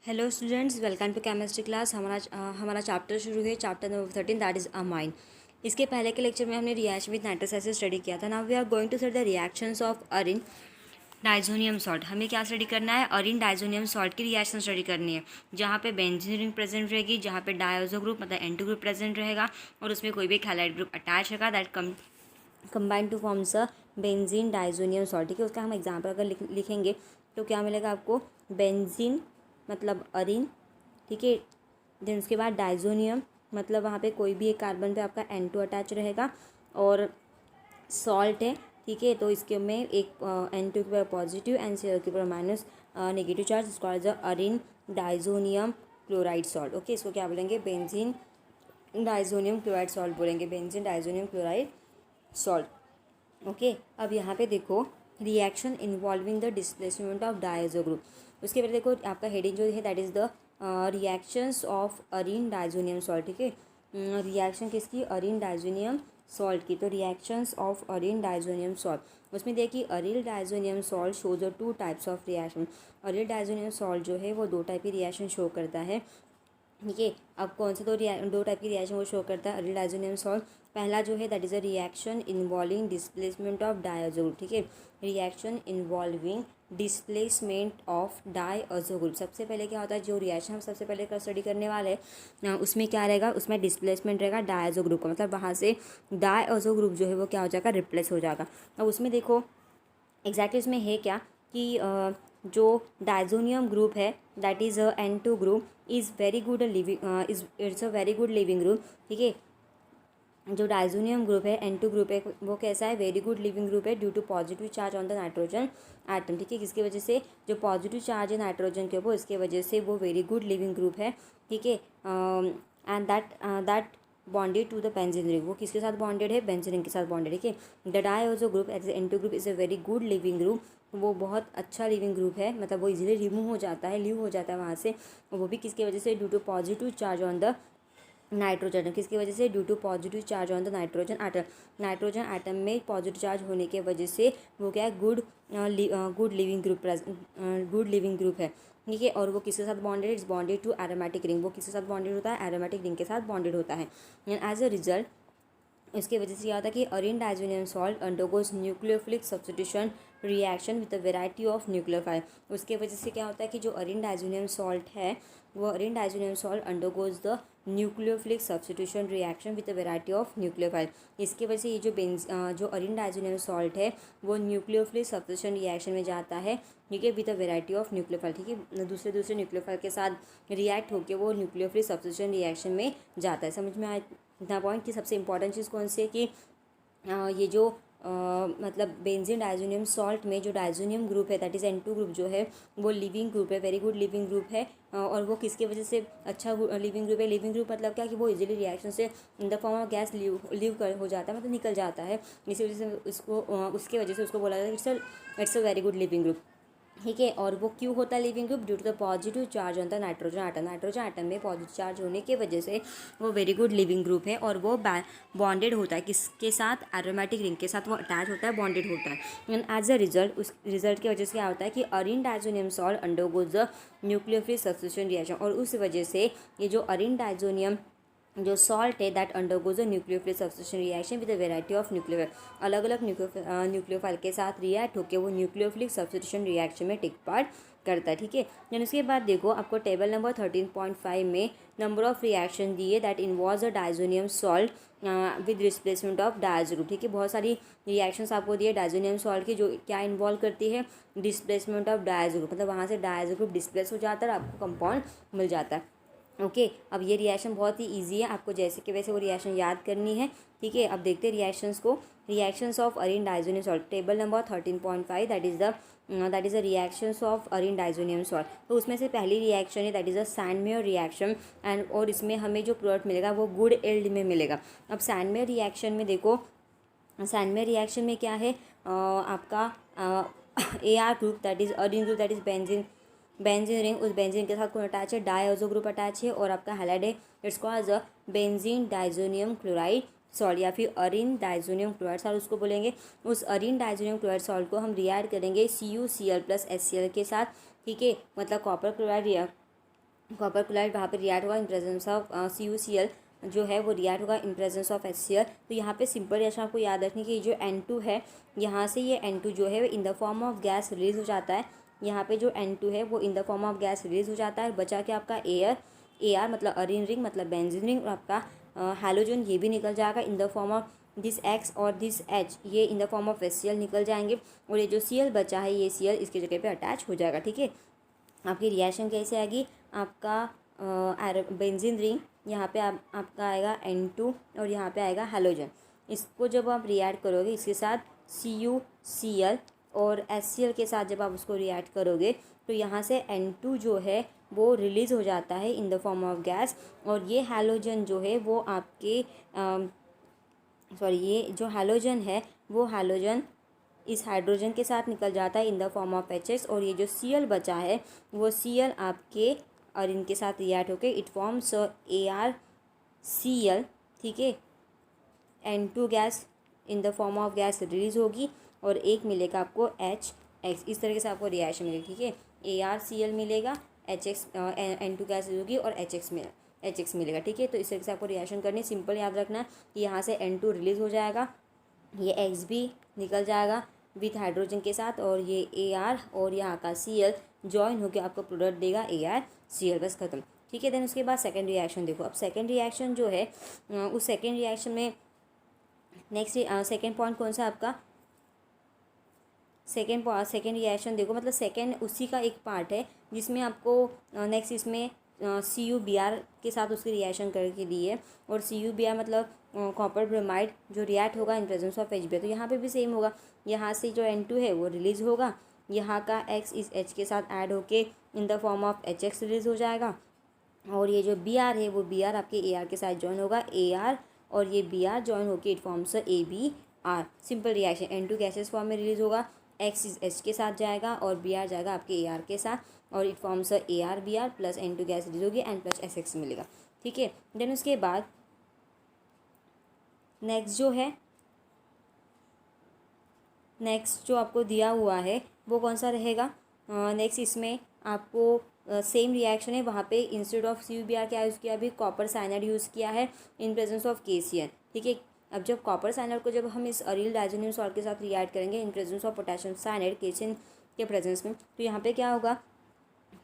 Hello students, welcome to chemistry class. हमारा chapter शुरू है, chapter number 13, that is amine. इसके पहले के लेक्चर में हमने reaction with nitrous acid study किया था। Now we are going to study the reactions of aryl diazonium salt. हमें क्या स्टडी करना है? अरिन डाइजोनियम सॉल्ट की रिएक्शन स्टडी करनी है, जहाँ पे बेंजीन रिंग प्रेजेंट रहेगी, जहाँ पे डायज़ो ग्रुप मतलब N2 ग्रुप प्रेजेंट रहेगा और उसमें कोई भी हैलाइड ग्रुप अटैच रहेगा, that combine two forms a benzene diazonium salt. ठीक है, उसका हम एग्जाम्पल अगर लिखेंगे तो क्या मिलेगा आपको? बेंजीन मतलब अरिन, ठीक है। देन उसके बाद डाइजोनियम मतलब वहाँ पे कोई भी एक कार्बन पे आपका N2 अटैच रहेगा और सॉल्ट है, ठीक है। तो इसके में एक N2 के ऊपर पॉजिटिव एंड Cl के ऊपर माइनस नेगेटिव चार्ज, इसको as अरिन diazonium chloride salt. Okay, इसको क्या बोलेंगे? बेंजीन डाइजोनियम क्लोराइड सॉल्ट बोलेंगे, benzene diazonium chloride salt. Okay, अब यहाँ पे देखो reaction involving the displacement of diazo group. उसके बाद देखो आपका हेडिंग जो है that is the reactions of aryl diazonium salt. ठीक है, रिएक्शन किसकी? अरिन डाइजोनियम सॉल्ट की। तो reactions of aryl diazonium salt, उसमें देखिए aril diazonium salt shows the two types of reaction. Aryl diazonium salt जो है वो दो टाइप की रिएक्शन शो करता है, ठीक है। अब कौन से दो टाइप की रिएक्शन वो शो करता है अरिल डाइजोनियम सॉल्ट? पहला जो है that is a reaction involving displacement of diazo group. ठीक है, reaction involving displacement of diazo group. सबसे पहले क्या होता है, जो रिएक्शन हम सबसे पहले का स्टडी करने वाले हैं उसमें क्या रहेगा? उसमें डिस्प्लेसमेंट रहेगा डायज़ो ग्रुप का, मतलब वहाँ से डायज़ो ग्रुप जो है वो क्या हो जाएगा? रिप्लेस हो जाएगा। अब उसमें देखो एग्जैक्टली इसमें है क्या कि जो डाइजोनियम ग्रुप है that is N2 group is very good living it's a very good leaving group. ठीक है, जो डाइजोनियम ग्रुप है N2 ग्रुप है वो कैसा है? वेरी गुड लिविंग ग्रुप है due to positive charge on the nitrogen atom. ठीक है, किसकी वजह से? जो पॉजिटिव चार्ज है नाइट्रोजन के ऊपर, इसके वजह से वो वेरी गुड लिविंग ग्रुप है। ठीक है, and that bonded to the benzene ring. वो किसके साथ बॉन्डेड है? बेंजीन रिंग के साथ बॉन्डेड है। ठीक है, the diazo group as N2 group is a very good leaving group. वो बहुत अच्छा लिविंग ग्रुप है, मतलब वो इजीली रिमूव हो जाता है, लीव हो जाता है वहाँ से। वो भी किसकी वजह से? Due to positive charge on the nitrogen. किसकी वजह से? Due to positive charge on the nitrogen atom. Nitrogen atom में पॉजिटिव चार्ज होने के वजह से वो क्या है? Good leaving group, good leaving group है। ठीक है, और वो किसके साथ bonded? It's bonded to aromatic ring. वो किसके साथ बॉन्डेड होता है? एरोमेटिक रिंग के साथ बॉन्डेड होता है। एंड एज अ रिजल्ट इसके वजह से क्या होता है कि arene diazonium salt undergoes nucleophilic substitution reaction with a variety of nucleophile. उसके वजह से क्या होता है कि जो अरिन डाइजोनियम सॉल्ट है वो arene diazonium salt undergoes the nucleophilic substitution reaction with a variety of nucleophile. इसकी वजह से ये जो अरिन डाइजोनियम सॉल्ट है वो न्यूक्लियोफिलिक सब्स्टिट्यूशन रिएक्शन में जाता है, ठीक है, with a variety of nucleophile. ठीक है, दूसरे न्यूक्लियोफाइल के साथ रिएक्ट होकर वो न्यूक्लियोफिलिक सब्स्टिट्यूशन रिएक्शन में जाता है। समझ में आया इतना पॉइंट? कि सबसे इंपॉर्टेंट चीज़ कौन सी है कि ये जो मतलब बेंजीन डाइजोनियम सॉल्ट में जो डाइजोनियम ग्रुप है दैट इज़ N2 ग्रुप जो है वो लिविंग ग्रुप है, वेरी गुड लिविंग ग्रुप है। और वो किसकी वजह से अच्छा लिविंग ग्रुप है? लिविंग ग्रुप मतलब क्या कि वो इजीली रिएक्शन से in the form of gas leave कर हो जाता है, मतलब निकल जाता है। इसी वजह से उसको उसके वजह से उसको बोला जाता है it's a very good leaving group. ठीक है, और वो क्यों होता है leaving group? Due to the positive charge on the nitrogen atom. Nitrogen atom में पॉजिटिव चार्ज होने की वजह से वो वेरी गुड लिविंग ग्रुप है और वो बॉन्डेड होता है किसके साथ? एरोमेटिक रिंग के साथ वो अटैच होता है, बॉन्डेड होता है। एंड एज अ रिजल्ट उस रिजल्ट की वजह से क्या होता है कि arene diazonium salt undergoes the nucleophilic substitution reaction. और उस वजह से ये जो अरिन डाइजोनियम जो सॉल्ट है that undergoes a nucleophilic substitution reaction with a variety of nucleophile. अलग अलग न्यूक्लियोफाइल के साथ रिएक्ट होकर वो न्यूक्लियोफिलिक सब्स्टिट्यूशन रिएक्शन में टेक पार्ट करता है। ठीक है, देन उसके बाद देखो आपको टेबल नंबर 13.5 में नंबर ऑफ रिएक्शन दिए that involves a diazonium salt with replacement of diazo group. ठीक है, बहुत सारी रिएक्शंस आपको दिए डाइजोनियम सॉल्ट की जो क्या इन्वॉल्व करती है? डिस्प्लेसमेंट ऑफ डायज़ो ग्रुप, मतलब वहाँ से डायज़ो ग्रुप डिस्प्लेस हो जाता है और आपको कंपाउंड मिल जाता है। ओके, अब ये रिएक्शन बहुत ही इजी है, आपको जैसे कि वैसे वो रिएक्शन याद करनी है। ठीक है, अब देखते हैं रिएक्शंस को। Reactions of aryl diazonium salt, table number 13.5 that is the reactions of aryl diazonium salt. तो उसमें से पहली रिएक्शन है that is a Sandmeyer reaction and और इसमें हमें जो प्रोडक्ट मिलेगा वो गुड एल्ड में मिलेगा। अब सैंडमेयर रिएक्शन में देखो, सैंडमेयर रिएक्शन में क्या है आपका AR group that is अरिन group that is benzene ring, उस बेंजीन के साथ कौन अटैच है? डायज़ो ग्रुप अटैच है और आपका हैलाइड है, it's called a benzene diazonium chloride salt या फिर अरिन डाइजोनियम क्लोराइड सॉल्ट उसको बोलेंगे। उस अरिन डाइजोनियम क्लोराइड सॉल्ट को हम रिएक्ट करेंगे CuCl+ HCl के साथ। ठीक है, मतलब कॉपर क्लोराइड कॉपर क्लोराइड वहाँ पे रिएक्ट होगा इन प्रेजेंस ऑफ CuCl जो है वो रिएक्ट होगा इन प्रेजेंस ऑफ HCl। तो यहाँ पे सिंपल रिएक्शन आपको याद रखनी कि जो N2 है, यहाँ से ये N2 जो है in the form of gas release हो जाता है। यहाँ पे जो N2 है वो in the form of gas release हो जाता है। बचा के आपका AR मतलब अरिन रिंग मतलब बेंजीन रिंग, और आपका हैलोजन ये भी निकल जाएगा in the form of this X और दिस H, ये in the form of HCl निकल जाएंगे। और ये जो Cl बचा है ये Cl इसकी जगह पे अटैच हो जाएगा। ठीक है, आपकी रिएक्शन कैसे आएगी, आपका बेंजीन रिंग यहाँ पे आपका आएगा N2 और यहाँ पे आएगा हैलोजन। इसको जब आप रिएक्ट करोगे इसके साथ CuCl और HCl के साथ जब आप उसको रिएक्ट करोगे तो यहाँ से N2 जो है वो रिलीज़ हो जाता है in the form of gas, और ये हैलोजन जो है वो आपके ये जो हैलोजन है वो हैलोजन इस हाइड्रोजन के साथ निकल जाता है in the form of HX, और ये जो Cl बचा है वो Cl आपके और इनके साथ रिएक्ट होके इट फॉर्म्स ArCl। ठीक है, N2 gas in the form of gas release होगी और एक मिलेगा आपको HX। इस तरीके से आपको रिएक्शन मिलेगी। ठीक है, ArCl मिलेगा, HX N2 गैस होगी और HX मिलेगा। ठीक है, तो इस तरीके से आपको रिएक्शन करनी। सिंपल याद रखना कि यहाँ से N2 रिलीज़ हो जाएगा, ये X भी निकल जाएगा विथ हाइड्रोजन के साथ, और ये AR और यहाँ का Cl जॉइन होकर आपको प्रोडक्ट देगा ArCl। बस खत्म। ठीक है, देन उसके बाद सेकेंड रिएक्शन देखो। अब सेकेंड रिएक्शन जो है उस सेकेंड रिएक्शन में नेक्स्ट सेकेंड पॉइंट कौन सा आपका, सेकेंड रिएक्शन देखो, मतलब सेकेंड उसी का एक पार्ट है जिसमें आपको नेक्स्ट इसमें CuBr के साथ उसकी रिएक्शन करके दी है। और CuBr मतलब कॉपर ब्रोमाइड जो रिएक्ट होगा इन प्रेजेंस ऑफ HBr। तो यहाँ पे भी सेम होगा, यहाँ से जो N2 है वो रिलीज़ होगा, यहाँ का X इस H के साथ ऐड होके in the form of HX release हो जाएगा, और ये जो Br है वो Br आपके AR के साथ जॉइन होगा, AR और ये Br जॉइन होके it forms AbR। Simple reaction, N2 gases form में रिलीज़ होगा, X इस H के साथ जाएगा और Br जाएगा आपके AR के साथ, और it forms ArBr plus N2 gas release होगी एंड प्लस SX मिलेगा। ठीक है, देन उसके बाद नेक्स्ट जो आपको दिया हुआ है वो कौन सा रहेगा। नेक्स्ट इसमें आपको सेम रिएक्शन है, वहाँ पे इंस्टेड ऑफ CuBr क्या यूज़ किया, अभी कॉपर साइनाइड यूज़ किया है इन प्रेजेंस ऑफ KCl। ठीक है, अब जब कॉपर साइनाइड को जब हम इस अरिल डाइजोनियम सॉल्ट के साथ रिएक्ट करेंगे in presence of potassium cyanide KCl के प्रेजेंस में, तो यहाँ पे क्या होगा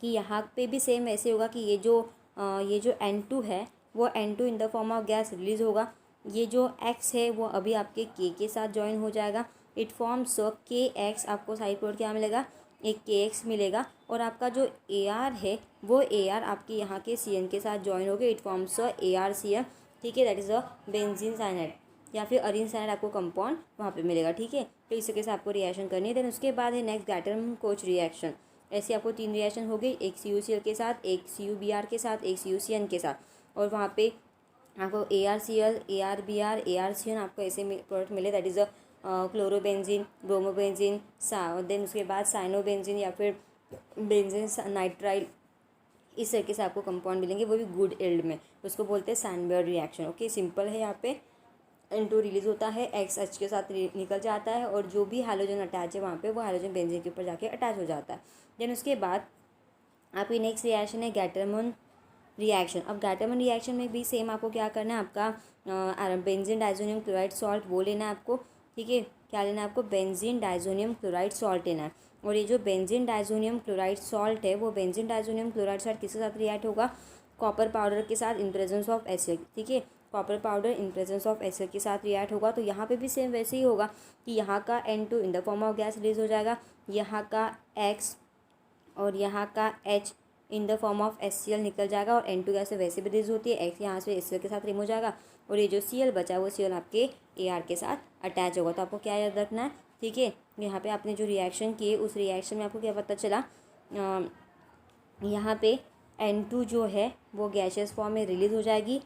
कि यहाँ पे भी सेम ऐसे होगा कि ये जो N2 है वो N2 in the form of gas release होगा, ये जो X है वो अभी आपके K के साथ जॉइन हो जाएगा, इट फॉर्म्स KX। आपको साइड प्रोडक्ट क्या मिलेगा, एक KX मिलेगा, और आपका जो AR है वो AR आपके यहाँ के CN के साथ जॉइन हो गए, इट फॉर्म्स ArCl। ठीक है, that is a benzene cyanide या फिर अरिन साइनाइड आपको कंपाउंड वहाँ पे मिलेगा। ठीक है, तो इस तरीके से आपको रिएक्शन करनी है। देन उसके बाद है नेक्स्ट गैटरमन-कोच रिएक्शन। ऐसे आपको 3 रिएक्शन हो गई, एक CuCl के साथ, एक CuBr के साथ, एक CuCN के साथ, और वहाँ पे आपको ArCl, ArBr, ArCN आपको ऐसे प्रोडक्ट मिले, that is a chlorobenzene, bromobenzene, then उसके बाद साइनोबेंजीन या फिर बेंजीन नाइट्राइल। इस तरीके से आपको कंपाउंड मिलेंगे, वो भी गुड एल्ड में, उसको बोलते हैं सैनबर्ड रिएक्शन। ओके, सिंपल है, यहाँ पे N2 रिलीज़ होता है, X H के साथ निकल जाता है, और जो भी हैलोजन अटैच है वहाँ पे वो हैलोजन बेंजीन के ऊपर जाके अटैच हो जाता है। देन उसके बाद आपकी नेक्स्ट रिएक्शन है गैटरमन रिएक्शन। अब गैटरमन रिएक्शन में भी सेम आपको क्या करना है, आपका बेंजीन डाइजोनियम क्लोराइड सॉल्ट वो लेना है आपको। ठीक है, क्या लेना है आपको, बेंजीन डाइजोनियम क्लोराइड सॉल्ट लेना है। और ये जो बेंजीन डाइजोनियम क्लोराइड सॉल्ट है वो बेंजीन डाइजोनियम क्लोराइड सॉल्ट किसके साथ रिएक्ट होगा, कॉपर पाउडर के साथ इन प्रेजेंस ऑफ HCl। ठीक है, copper powder in presence of HCl के साथ रिएक्ट होगा। तो यहाँ पे भी सेम वैसे ही होगा कि यहाँ का N2 in the form of gas release हो जाएगा, यहाँ का X और यहाँ का H in the form of HCl निकल जाएगा, और N2 गैस से वैसे भी रिलीज होती है, X यहाँ से HCl के साथ रिमूव हो जाएगा, और ये जो Cl बचा है वो Cl आपके AR के साथ अटैच होगा। तो आपको क्या याद रखना है, ठीक है, यहाँ पे आपने जो रिएक्शन किए उस रिएक्शन में आपको क्या पता चला, यहाँ पे N2 जो है वो गैशियस फॉर्म में रिलीज़ हो जाएगी,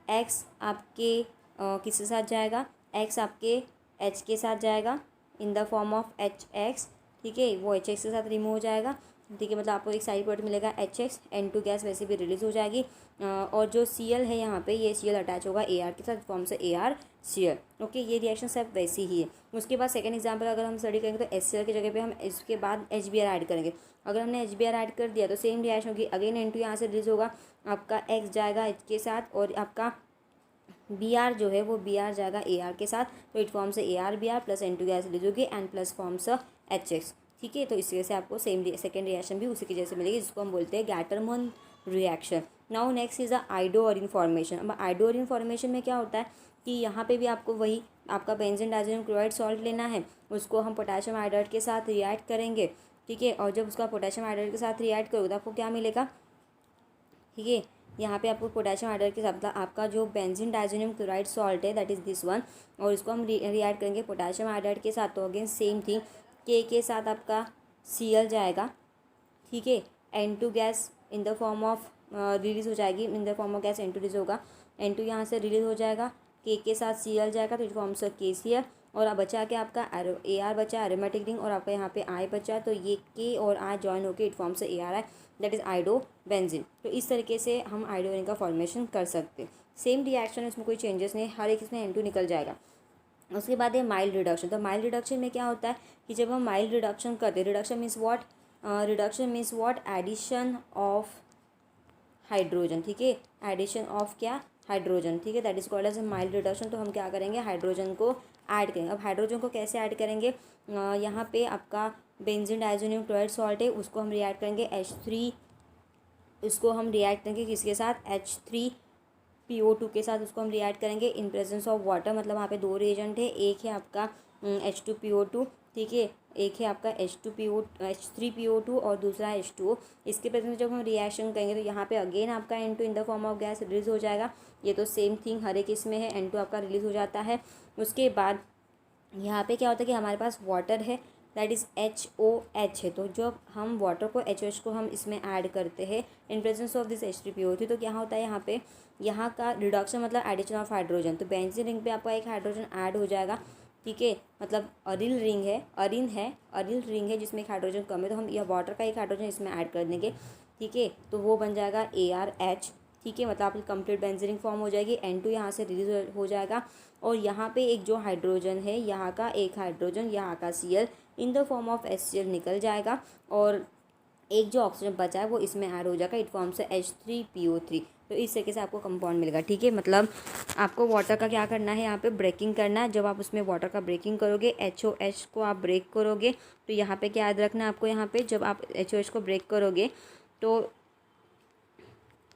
X आपके किसके साथ जाएगा, X आपके H के साथ जाएगा in the form of HX। ठीक है, वो HX के साथ रिमूव हो जाएगा। ठीक है, मतलब आपको एक साइड प्रोडक्ट मिलेगा HX, N2 गैस वैसे भी रिलीज़ हो जाएगी, और जो Cl है यहाँ पे ये Cl अटैच होगा AR के साथ, फॉर्म से AR Cl। ओके, ये रिएक्शन सब वैसी ही है। उसके बाद सेकंड एग्जांपल अगर हम स्टडी करेंगे तो HCl की जगह पे हम इसके बाद HBr ऐड करेंगे। अगर हमने HBr ऐड कर दिया तो सेम रिएक्शन होगी, अगेन N2 यहाँ से रिलीज होगा, आपका X जाएगा H के साथ और आपका Br जो है वो Br जाएगा Ar के साथ, तो it forms ArBr plus N2 gas release होगी एंड प्लस फॉर्म्स HX। ठीक है, तो इस वजह से आपको सेम सेकेंड रिएक्शन भी उसी की जैसे मिलेगी, जिसको हम बोलते हैं Gattermann reaction. Now next is iodoarene formation. अब आइडोअरिन फॉर्मेशन में क्या होता है कि यहाँ पे भी आपको वही आपका बेंजीन डाइज़ोनियम क्लोराइड सॉल्ट लेना है, उसको हम पोटेशियम आयोडाइड के साथ रिएक्ट करेंगे। ठीक है, और जब उसका पोटेशियम आयोडाइड के साथ रिएक्ट करोगे तो आपको क्या मिलेगा, ठीक है, यहाँ पे आपको पोटेशियम आयोडाइड के साथ आपका जो बेंजीन डाइज़ोनियम क्लोराइड सॉल्ट है दैट इज़ दिस वन, और इसको हम रिएक्ट करेंगे पोटेशियम आयोडाइड के साथ, तो अगेन सेम थिंग के साथ आपका Cl जाएगा। ठीक है, N2 gas in the form of release हो जाएगी, in the form of gas N2 release होगा, N2 यहाँ से रिलीज हो जाएगा, के साथ Cl जाएगा तो इट फॉर्म्स KCl, और अब बचा क्या आपका Ar बचा एरोमेटिक रिंग, और आपका यहाँ पे I बचा, तो ये K और I जॉइन होकर it forms ARI that is आइडो benzene. तो इस तरीके से हम आइडोरिन का फॉर्मेशन कर सकते हैं। सेम रिएक्शन, इसमें कोई चेंजेस नहीं, हर एक इसमें N2 निकल जाएगा। उसके बाद है माइल्ड रिडक्शन। तो माइल्ड रिडक्शन में क्या होता है कि जब हम माइल्ड रिडक्शन करते हैं, reduction means what, reduction means what, addition of hydrogen. ठीक है, एडिशन ऑफ क्या, हाइड्रोजन। ठीक है, that is called as mild reduction. तो हम क्या करेंगे, हाइड्रोजन को ऐड करेंगे। अब हाइड्रोजन को कैसे ऐड करेंगे, यहाँ पे आपका बेंजीन डाइज़ोनियम क्लोराइड सॉल्ट है, उसको हम रिएक्ट करेंगे H3, इसको हम रिएक्ट करेंगे किसके साथ, H3PO2 के साथ, उसको हम रिएक्ट करेंगे इन प्रेजेंस ऑफ वाटर। मतलब वहाँ पे दो रिएजेंट है, एक है आपका H2PO2, ठीक है, एक है आपका H3PO2 और दूसरा है H2O। इसके प्रेजेंस जब हम रिएक्शन करेंगे तो यहाँ पे अगेन आपका N2 in the form of gas release हो जाएगा। ये तो सेम थिंग हर एक इसमें है, N2 आपका रिलीज हो जाता है। उसके बाद यहाँ पे क्या होता है कि हमारे पास वाटर है दैट इज़ HOH है, तो जब हम वाटर को HOH को हम इसमें ऐड करते हैं in presence of this H3PO3, तो क्या होता है यहाँ पे, यहाँ का रिडक्शन मतलब एडिशन ऑफ हाइड्रोजन। तो बेंजीन रिंग पे आपका एक हाइड्रोजन ऐड हो जाएगा। ठीक है, मतलब अरिल रिंग है, अरिल रिंग है जिसमें एक हाइड्रोजन कम है, तो हम यह वाटर का एक हाइड्रोजन इसमें ऐड कर देंगे। ठीक है, तो वो बन जाएगा ARH। ठीक है, मतलब आपकी कंप्लीट बेंजीन रिंग फॉर्म हो जाएगी। N2 यहाँ से रिलीज हो जाएगा, और यहाँ पे एक जो हाइड्रोजन है, यहाँ का एक हाइड्रोजन, यहाँ का Cl in the form of HCl निकल जाएगा, और एक जो ऑक्सीजन बचा है वो इसमें ऐड हो जाएगा, इट फॉर्म से H3PO3। तो इस तरीके से आपको कंपाउंड मिलेगा। ठीक है, मतलब आपको वाटर का क्या करना है, यहाँ पे ब्रेकिंग करना है। जब आप उसमें वाटर का ब्रेकिंग करोगे, HOH को आप ब्रेक करोगे, तो यहाँ पे क्या याद रखना है आपको, यहाँ पे जब आप HOH को ब्रेक करोगे तो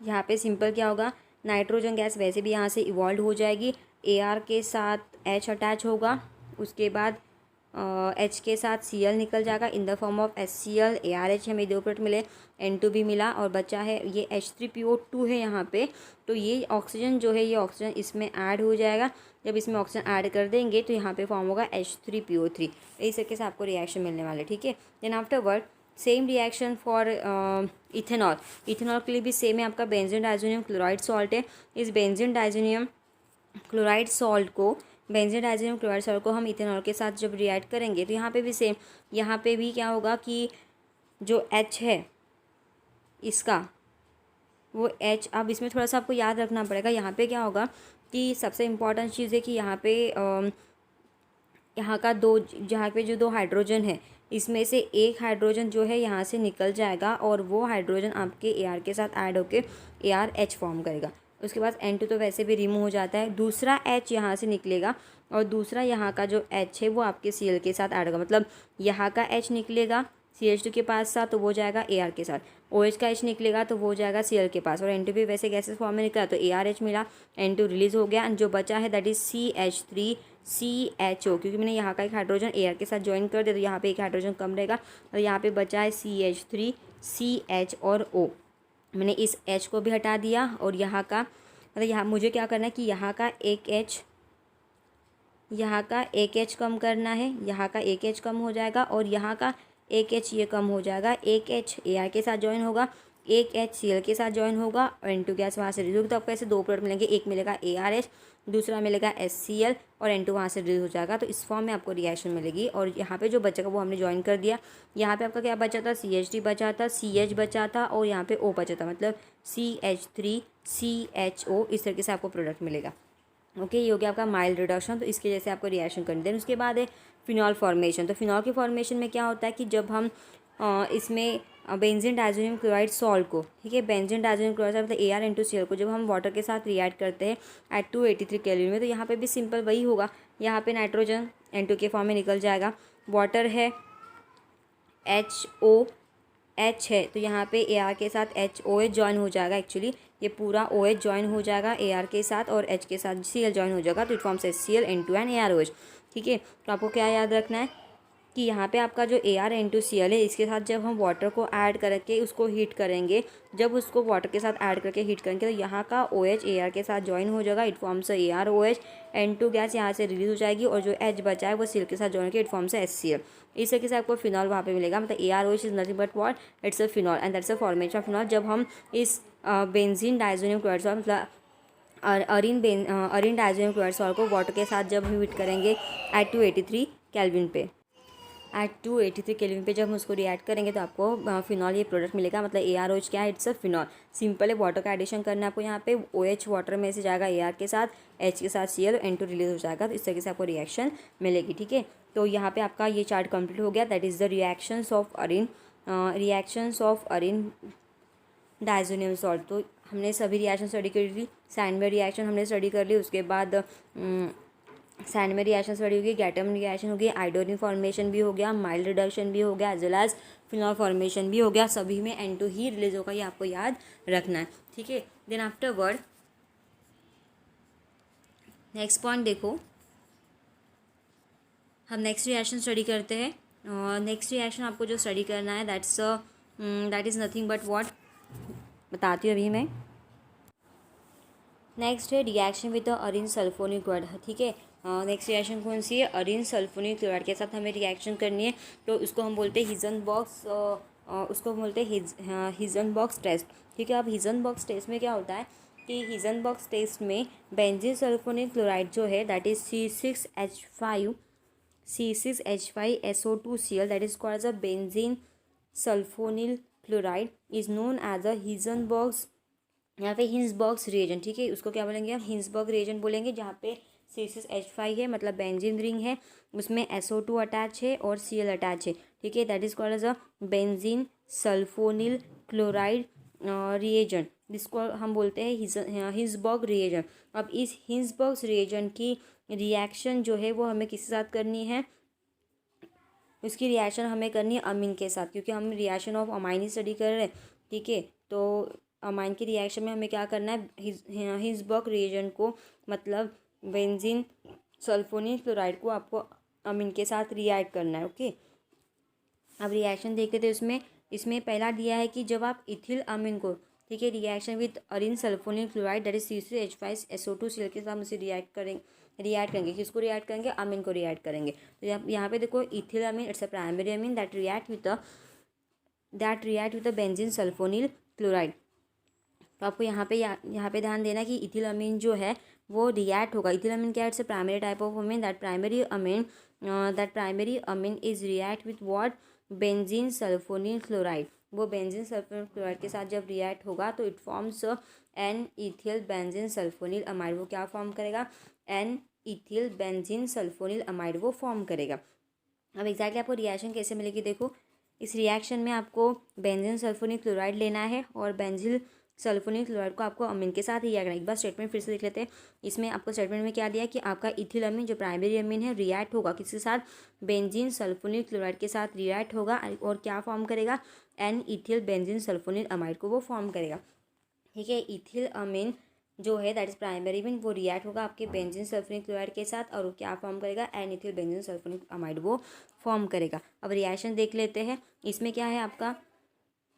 यहाँ पे सिंपल क्या होगा, नाइट्रोजन गैस वैसे भी यहाँ से इवॉल्व हो जाएगी, AR के साथ H अटैच होगा, उसके बाद H के साथ Cl निकल जाएगा in the form of HCl, ARH हमें दो प्रोडक्ट मिले, N2 भी मिला, और बचा है ये H3PO2 है यहाँ पे। तो ये ऑक्सीजन जो है, ये ऑक्सीजन इसमें ऐड हो जाएगा। जब इसमें ऑक्सीजन ऐड कर देंगे तो यहाँ पे फॉर्म होगा H3PO3। इस तरीके से आपको रिएक्शन मिलने वाले। ठीक है, then afterward same reaction for ethanol. Ethanol के लिए भी सेम है, आपका बेंजीन डाइज़ोनियम क्लोराइड सॉल्ट है। इस बेंजीन डाइज़ोनियम क्लोराइड सॉल्ट को हम इथेनॉल के साथ जब रिएक्ट करेंगे तो यहाँ पे भी सेम, यहाँ पे भी क्या होगा कि जो H है इसका, वो H, अब इसमें थोड़ा सा आपको याद रखना पड़ेगा। यहाँ पे क्या होगा कि सबसे इम्पॉर्टेंट चीज़ है कि यहाँ पे यहाँ का जहाँ पे जो दो हाइड्रोजन है, इसमें से एक हाइड्रोजन जो है यहाँ से निकल जाएगा, और वो हाइड्रोजन आपके AR के साथ ऐड होके ARH फॉर्म करेगा। उसके बाद N2 तो वैसे भी रिमूव हो जाता है, दूसरा H यहाँ से निकलेगा, और दूसरा यहाँ का जो H है वो आपके Cl के साथ ऐड होगा। मतलब यहाँ का H निकलेगा CH2 के पास साथ, तो वो जाएगा AR के साथ, OH का H निकलेगा तो वो जाएगा Cl के पास, और N2 भी वैसे गैसेस फॉर्म में निकला तो ARH मिला, N2 रिलीज हो गया, एंड जो बचा है दैट इज़ CH3CHO, क्योंकि मैंने यहाँ का एक हाइड्रोजन AR के साथ ज्वाइन कर दिया तो यहाँ पे एक हाइड्रोजन कम रहेगा, और यहाँ पे बचा है CH3CH और O। मैंने इस H को भी हटा दिया, और यहाँ का मतलब यहाँ मुझे क्या करना है कि यहाँ का एक H कम करना है, यहाँ का एक H कम हो जाएगा, और यहाँ का एक H ये कम हो जाएगा। एक H AR के साथ ज्वाइन होगा, एक H Cl के साथ ज्वाइन होगा, और N2 गैस वहाँ से रिलीज होगी। तो आपको ऐसे दो प्रोडक्ट मिलेंगे, एक मिलेगा ARH, दूसरा मिलेगा HCl, और N2 वहाँ से रिलीज हो जाएगा। तो इस फॉर्म में आपको रिएक्शन मिलेगी, और यहाँ पे जो बचेगा वो हमने ज्वाइन कर दिया। यहाँ पे आपका क्या बचा था, CH3 बचा था, CH बचा था, और यहाँ पे O बचा था, मतलब CH3CHO। इस तरीके से आपको प्रोडक्ट मिलेगा। ओके, ये हो गया आपका माइल्ड रिडक्शन, तो इसके जैसे आपको रिएक्शन करनी। देन उसके बाद है फिनॉल फॉर्मेशन। तो फिनॉल के फॉर्मेशन में क्या होता है कि जब हम इसमें बेंजीन डाइज़ोनियम क्लोराइड सॉल्ट को, ठीक है, बेंजीन डाइज़ोनियम क्लोराइड मतलब AR/Cl को जब हम वाटर के साथ रिएक्ट करते हैं एट 283 केल्विन में, तो यहाँ पे भी सिंपल वही होगा। यहाँ पे नाइट्रोजन N2 के फॉर्म में निकल जाएगा, वाटर है HOH है, तो यहाँ पे AR के साथ HOH ज्वाइन हो जाएगा। एक्चुअली ये पूरा OH ज्वाइन हो जाएगा AR के साथ और H के साथ Cl ज्वाइन हो जाएगा, तो it forms HCl N2 and AROH। ठीक है, तो आपको क्या याद रखना है कि यहाँ पे आपका जो AR/Cl है, इसके साथ जब हम वाटर को ऐड करके उसको हीट करेंगे, जब उसको वाटर के साथ ऐड करके हीट करेंगे तो यहाँ का OH AR के साथ ज्वाइन हो जाएगा, it forms AROH। N2 gas यहाँ से रिलीज हो जाएगी और जो H बचा है वो Cl के साथ ज्वाइन करके इट फॉर्म्स HCl। इस तरीके से आपको फिनॉल वहाँ पे मिलेगा, मतलब AROH is nothing but what, it's a phenol and that's a formation of phenol. जब हम इस बेंजीन डाइज़ोनियम क्लोराइड सॉल्ट मतलब अरीन डाइज़ोनियम क्लोराइड सॉल्ट को वाटर के साथ जब हीट करेंगे एट 283 केल्विन पे, एट 283 केल्विन पे जब हम उसको रिएक्ट करेंगे तो आपको फिनॉल ये प्रोडक्ट मिलेगा। मतलब AROH क्या है, इट्स अ फिनॉल। सिंपल है, वाटर का एडिशन करना है आपको। यहाँ पे OH वाटर में से जाएगा AR के साथ, H के साथ Cl, N2 रिलीज हो जाएगा, तो इस तरीके से आपको रिएक्शन मिलेगी। ठीक है, तो यहाँ पे आपका ये चार्ट कंप्लीट हो गया। That is the reactions of arene diazonium salt. तो हमने सभी रिएक्शन स्टडी कर ली। सैंड में रिएक्शन हमने स्टडी कर ली, उसके बाद सैंड में रिएक्शन स्टडी होगी, गैटम रिएक्शन होगी, आयोडीन फॉर्मेशन भी हो गया, माइल्ड रिडक्शन भी हो गया, as well as phenol formation भी हो गया। सभी में N2 ही रिलीज होगा, ये आपको याद रखना है। ठीक है, देन आफ्टरवर्ड नेक्स्ट पॉइंट देखो, हम नेक्स्ट रिएक्शन स्टडी करते हैं। नेक्स्ट रिएक्शन आपको जो स्टडी करना है that is nothing but what, बताती हूँ अभी मैं। नेक्स्ट है reaction with the Areen sulphonic chloride. ठीक है, नेक्स्ट रिएक्शन कौन सी है, अरीन सल्फोनिक क्लोराइड के साथ हमें रिएक्शन करनी है। तो उसको हम बोलते हैं हिजनबर्ग टेस्ट। ठीक है, अब हिजनबर्ग टेस्ट में क्या होता है कि हिजनबर्ग टेस्ट में बेंजीन सल्फोनिक क्लोराइड जो है that is C6H5SO2Cl, that is called as a benzene sulfonyl chloride is known as a Hisenberg's, यहाँ पे हिंसबर्ग्स रिएजेंट। ठीक है, उसको क्या बोलेंगे हम, हिंसबर्ग रिएजेंट बोलेंगे, जहाँ पे C6H5 है मतलब बेंजीन रिंग है, उसमें SO2 अटैच है और Cl अटैच है। ठीक है, that is called as a benzene sulphonyl chloride reagent, जिसको हम बोलते हैं हिंसबर्ग रिएजेंट। अब इस हिंसबर्ग रिएजेंट की रिएक्शन जो है वो हमें किसके साथ करनी है, उसकी रिएक्शन हमें करनी है अमीन के साथ, क्योंकि हम reaction of amine he study कर रहे हैं। ठीक है, तो अमाइन की रिएक्शन में हमें क्या करना है, हिंसबर्ग रिएजेंट को मतलब बेंजीन सल्फोनिक क्लोराइड को आपको अमीन के साथ रिएक्ट करना है। ओके, अब रिएक्शन देखते थे इसमें पहला दिया है कि जब आप इथिल अमीन को, ठीक है, reaction with Areen sulphonic chloride that is C6H5SO2Cl के साथ उसे रिएक्ट करेंगे। किसको रिएक्ट करेंगे, अमीन को रिएक्ट करेंगे। तो यहाँ पे देखो ethyl amine it's a primary amine that react with the benzene sulphonyl chloride. तो आपको यहाँ पे ध्यान देना कि इथिल अमीन जो है वो रिएक्ट होगा। इथिल अमीन क्या है, it's a primary type of amine. That primary amine is react with what, benzene sulphonyl chloride. वो बेंजीन सल्फोनिल क्लोराइड के साथ जब रिएक्ट होगा तो it forms N ethyl benzene sulphonyl amide. वो क्या फॉर्म करेगा, N ethyl benzene sulphonyl amide वो फॉर्म करेगा। अब एग्जैक्टली आपको रिएक्शन कैसे मिलेगी, देखो इस रिएक्शन में आपको बेंजीन सल्फोनिक क्लोराइड लेना है और बेंजीन सल्फोनिक क्लोराइड को आपको अमीन के साथ रिएक्ट करना है। एक बार स्टेटमेंट फिर से देख लेते हैं। इसमें आपको स्टेटमेंट में क्या दिया कि आपका इथिल अमीन जो प्राइमरी अमीन है रिएक्ट होगा किसके साथ, बेंजीन सल्फोनिक क्लोराइड के साथ रिएक्ट होगा और क्या फॉर्म करेगा, N ethyl benzene sulphonyl amide को वो फॉर्म करेगा। ठीक है, इथिल अमीन जो है दैट इज प्राइमरी अमीन वो रिएक्ट होगा आपके बेंजीन सल्फोनिक क्लोराइड के साथ और वो क्या फॉर्म करेगा, N ethyl benzene sulphonic amide वो फॉर्म करेगा। अब रिएक्शन देख लेते हैं। इसमें क्या है, आपका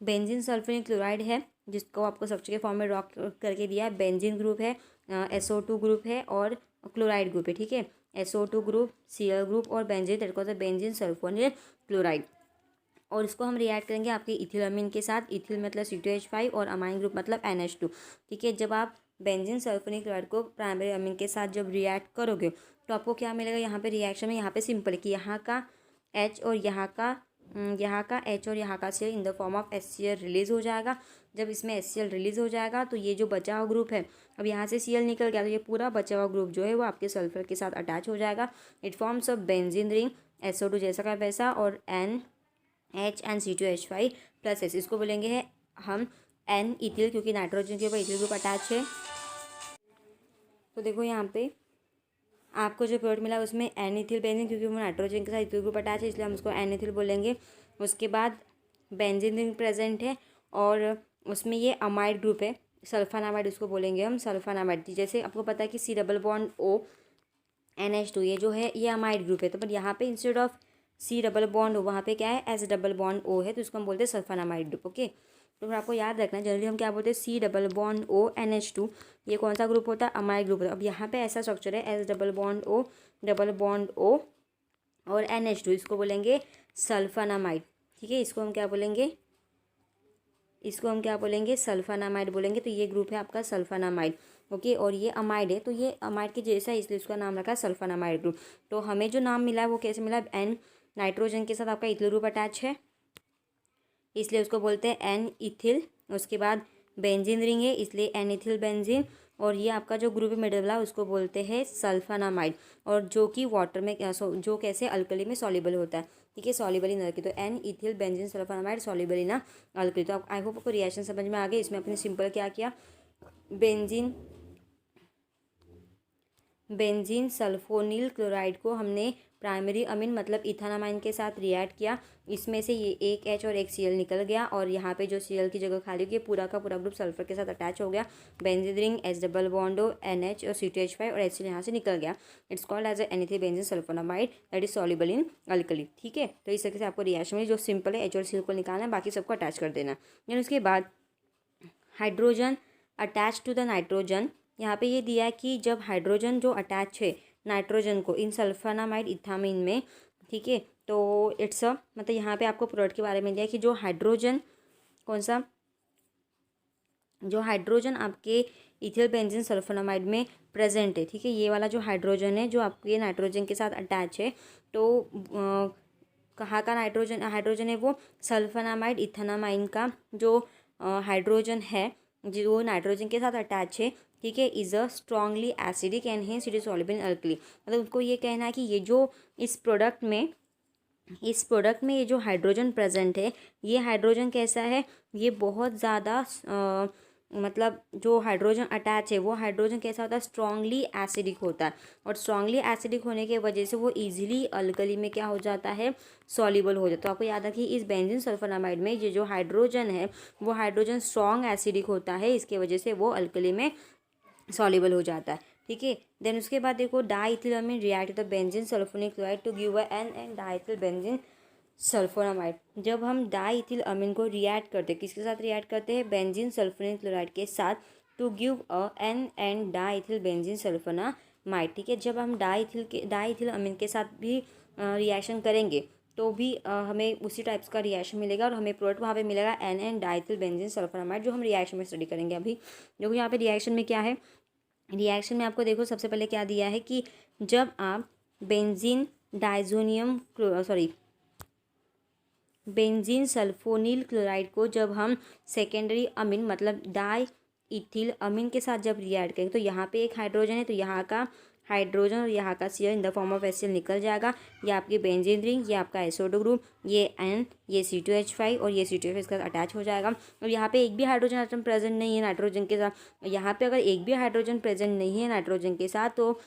बेंजीन सल्फोनिक क्लोराइड है जिसको आपको स्ट्रक्चर के फॉर्म में ड्रॉ करके दिया है। बेंजीन ग्रुप है, SO2 ग्रुप है और क्लोराइड ग्रुप है। ठीक है, SO2 ग्रुप, Cl ग्रुप और benzene that called benzene sulphonyl chloride. और इसको हम रिएक्ट करेंगे आपके इथिल अमीन के साथ। इथिल मतलब C2H5 और अमाइन ग्रुप मतलब NH2। ठीक है, जब आप बेंजीन सल्फोनिक क्लोराइड को प्राइमरी अमीन के साथ जब रिएक्ट करोगे तो आपको क्या मिलेगा, यहाँ पे रिएक्शन में यहाँ पे सिंपल है कि यहाँ का H और यहाँ का यहाँ का H और यहाँ का Cl in the form of HCl release हो जाएगा। जब इसमें HCl रिलीज़ हो जाएगा तो ये जो बचा हुआ ग्रुप है, अब यहाँ से Cl निकल गया तो ये पूरा बचा हुआ ग्रुप जो है वो आपके सल्फर के साथ अटैच हो जाएगा। It forms a benzene ring, SO2 जैसा का वैसा, और NH and C2H5 plus S, इसको बोलेंगे है हम N इथिल, क्योंकि नाइट्रोजन के ऊपर इथिल ग्रुप अटैच है। तो देखो यहाँ पे आपको जो प्रोडक्ट मिला उसमें एन इथिल बेंजीन, क्योंकि वो नाइट्रोजन के साथ इथिल ग्रुप अटैच है इसलिए हम उसको एन इथिल बोलेंगे। उसके बाद बेंजीन रिंग प्रेजेंट है और उसमें ये अमाइड ग्रुप है, सल्फानामाइड उसको बोलेंगे हम सल्फानामाइड। जैसे आपको पता है कि C+O NH2 ये जो है ये अमाइड ग्रुप है, तो पर यहाँ पे इंस्टेड ऑफ C+O वहाँ पे क्या है S+O है, तो इसको हम बोलते हैं सल्फानामाइड ग्रुप। ओके, तो फिर आपको याद रखना जनरली हम क्या बोलते हैं C+O NH2, ये कौन सा ग्रुप होता है अमाइड ग्रुप होता है। अब यहाँ पे ऐसा स्ट्रक्चर है S+O और NH2, इसको बोलेंगे सल्फानामाइड। ठीक है, इसको हम क्या बोलेंगे, इसको हम क्या बोलेंगे सल्फानामाइड बोलेंगे। तो ये ग्रुप है आपका सल्फानामाइड। ओके, और ये अमाइड है तो ये अमाइड के जैसा है इसलिए उसका नाम रखा है सल्फानामाइड ग्रुप। तो हमें जो नाम मिला है वो कैसे मिला, एन नाइट्रोजन के साथ आपका इथिल ग्रुप अटैच है इसलिए उसको बोलते हैं एन इथिल। उसके बाद बेंजीन रिंग है इसलिए एन इथिल बेंजीन, और ये आपका जो ग्रुप मिडल वाला उसको बोलते हैं सल्फानामाइड, और जो कि वाटर में जो कैसे अल्कली में सॉल्युबल होता है। ठीक है, सॉल्युबल इन अल्कली, तो N ethyl benzene sulphonamide soluble in alkali. तो आई होप आपको रिएक्शन समझ में आ गया। इसमें अपने सिंपल क्या किया, बेंजीन सल्फोनिल क्लोराइड को हमने प्राइमरी अमीन मतलब इथानामाइन के साथ रिएक्ट किया, इसमें से ये एक H और एक Cl निकल गया, और यहाँ पे जो Cl की जगह खाली हुई पूरा का पूरा ग्रुप सल्फर के साथ अटैच हो गया। बेंजीन रिंग S+O NH और C2H5 और HCl यहाँ से निकल गया। It's called as N ethyl benzene sulphonamide that is soluble in alkali. ठीक है, तो इस तरीके से आपको रिएक्शन में जो सिंपल है H और Cl को निकालना है, बाकी सबको अटैच कर देना। यानी उसके बाद hydrogen attach to the nitrogen, यहाँ पे ये दिया है कि जब हाइड्रोजन जो अटैच है नाइट्रोजन को इन सल्फानामाइड इथामीन में, ठीक है, तो इट्स अ मतलब यहाँ पे आपको प्रोडक्ट के बारे में दिया है कि जो हाइड्रोजन कौन सा, जो हाइड्रोजन आपके इथिल बेंजीन सल्फोनामाइड में प्रेजेंट है। ठीक है, ये वाला जो हाइड्रोजन है जो आपके नाइट्रोजन के साथ अटैच है, तो कहाँ का हाइड्रोजन है वो सल्फोनामाइड इथानामाइन का जो हाइड्रोजन है जो नाइट्रोजन के साथ अटैच है। ठीक है, is a strongly acidic and hence it is soluble in alkali. मतलब उनको ये कहना है कि ये जो इस प्रोडक्ट में ये जो हाइड्रोजन प्रेजेंट है, ये हाइड्रोजन कैसा है, ये बहुत ज़्यादा मतलब जो हाइड्रोजन अटैच है वो हाइड्रोजन कैसा होता है, स्ट्रॉन्गली एसिडिक होता है, और स्ट्रॉन्गली एसिडिक होने की वजह से वो इजीली अल्कली में क्या हो जाता है, सॉल्युबल हो जाता है। तो आपको याद रखिए इस बेंजीन सल्फोनामाइड में ये जो हाइड्रोजन है वो हाइड्रोजन स्ट्रॉन्ग एसिडिक होता है, इसके वजह से वो अल्कली में सॉल्युबल हो जाता है। ठीक है, देन उसके बाद देखो diethylamine react with benzene sulphonic chloride to give a N diethyl benzene sulphonamide. जब हम डाइथिल अमीन को रिएक्ट करते हैं, किसके साथ रिएक्ट करते हैं, बेंजीन सल्फोनिक क्लोराइड के साथ, to give a N diethyl benzene sulphonamide. ठीक है, जब हम डाइथिल अमीन के साथ भी रिएक्शन करेंगे तो भी हमें उसी टाइप्स का रिएक्शन मिलेगा, और हमें प्रोडक्ट वहाँ पे मिलेगा एन डाइथिल बेंजीन सल्फोनामाइड, जो हम रिएक्शन में स्टडी करेंगे अभी। देखो यहाँ पे रिएक्शन में क्या है, रिएक्शन में आपको देखो सबसे पहले क्या दिया है कि जब आप बेंजीन सल्फोनिल क्लोराइड को जब हम सेकेंडरी अमीन मतलब डाई इथिल अमीन के साथ जब रिएक्ट करेंगे, तो यहाँ पे एक हाइड्रोजन है तो यहाँ का हाइड्रोजन और यहाँ का Cl in the form of HCl निकल जाएगा। ये आपकी बेंजीन रिंग, ये आपका SO2 ग्रुप, ये N, ये C2H5 और ये C2H5 इसके साथ अटैच हो जाएगा। और यहाँ पे एक भी हाइड्रोजन आइटम प्रेजेंट नहीं है नाइट्रोजन के साथ। यहाँ पे अगर एक भी हाइड्रोजन प्रेजेंट नहीं है नाइट्रोजन के साथ तो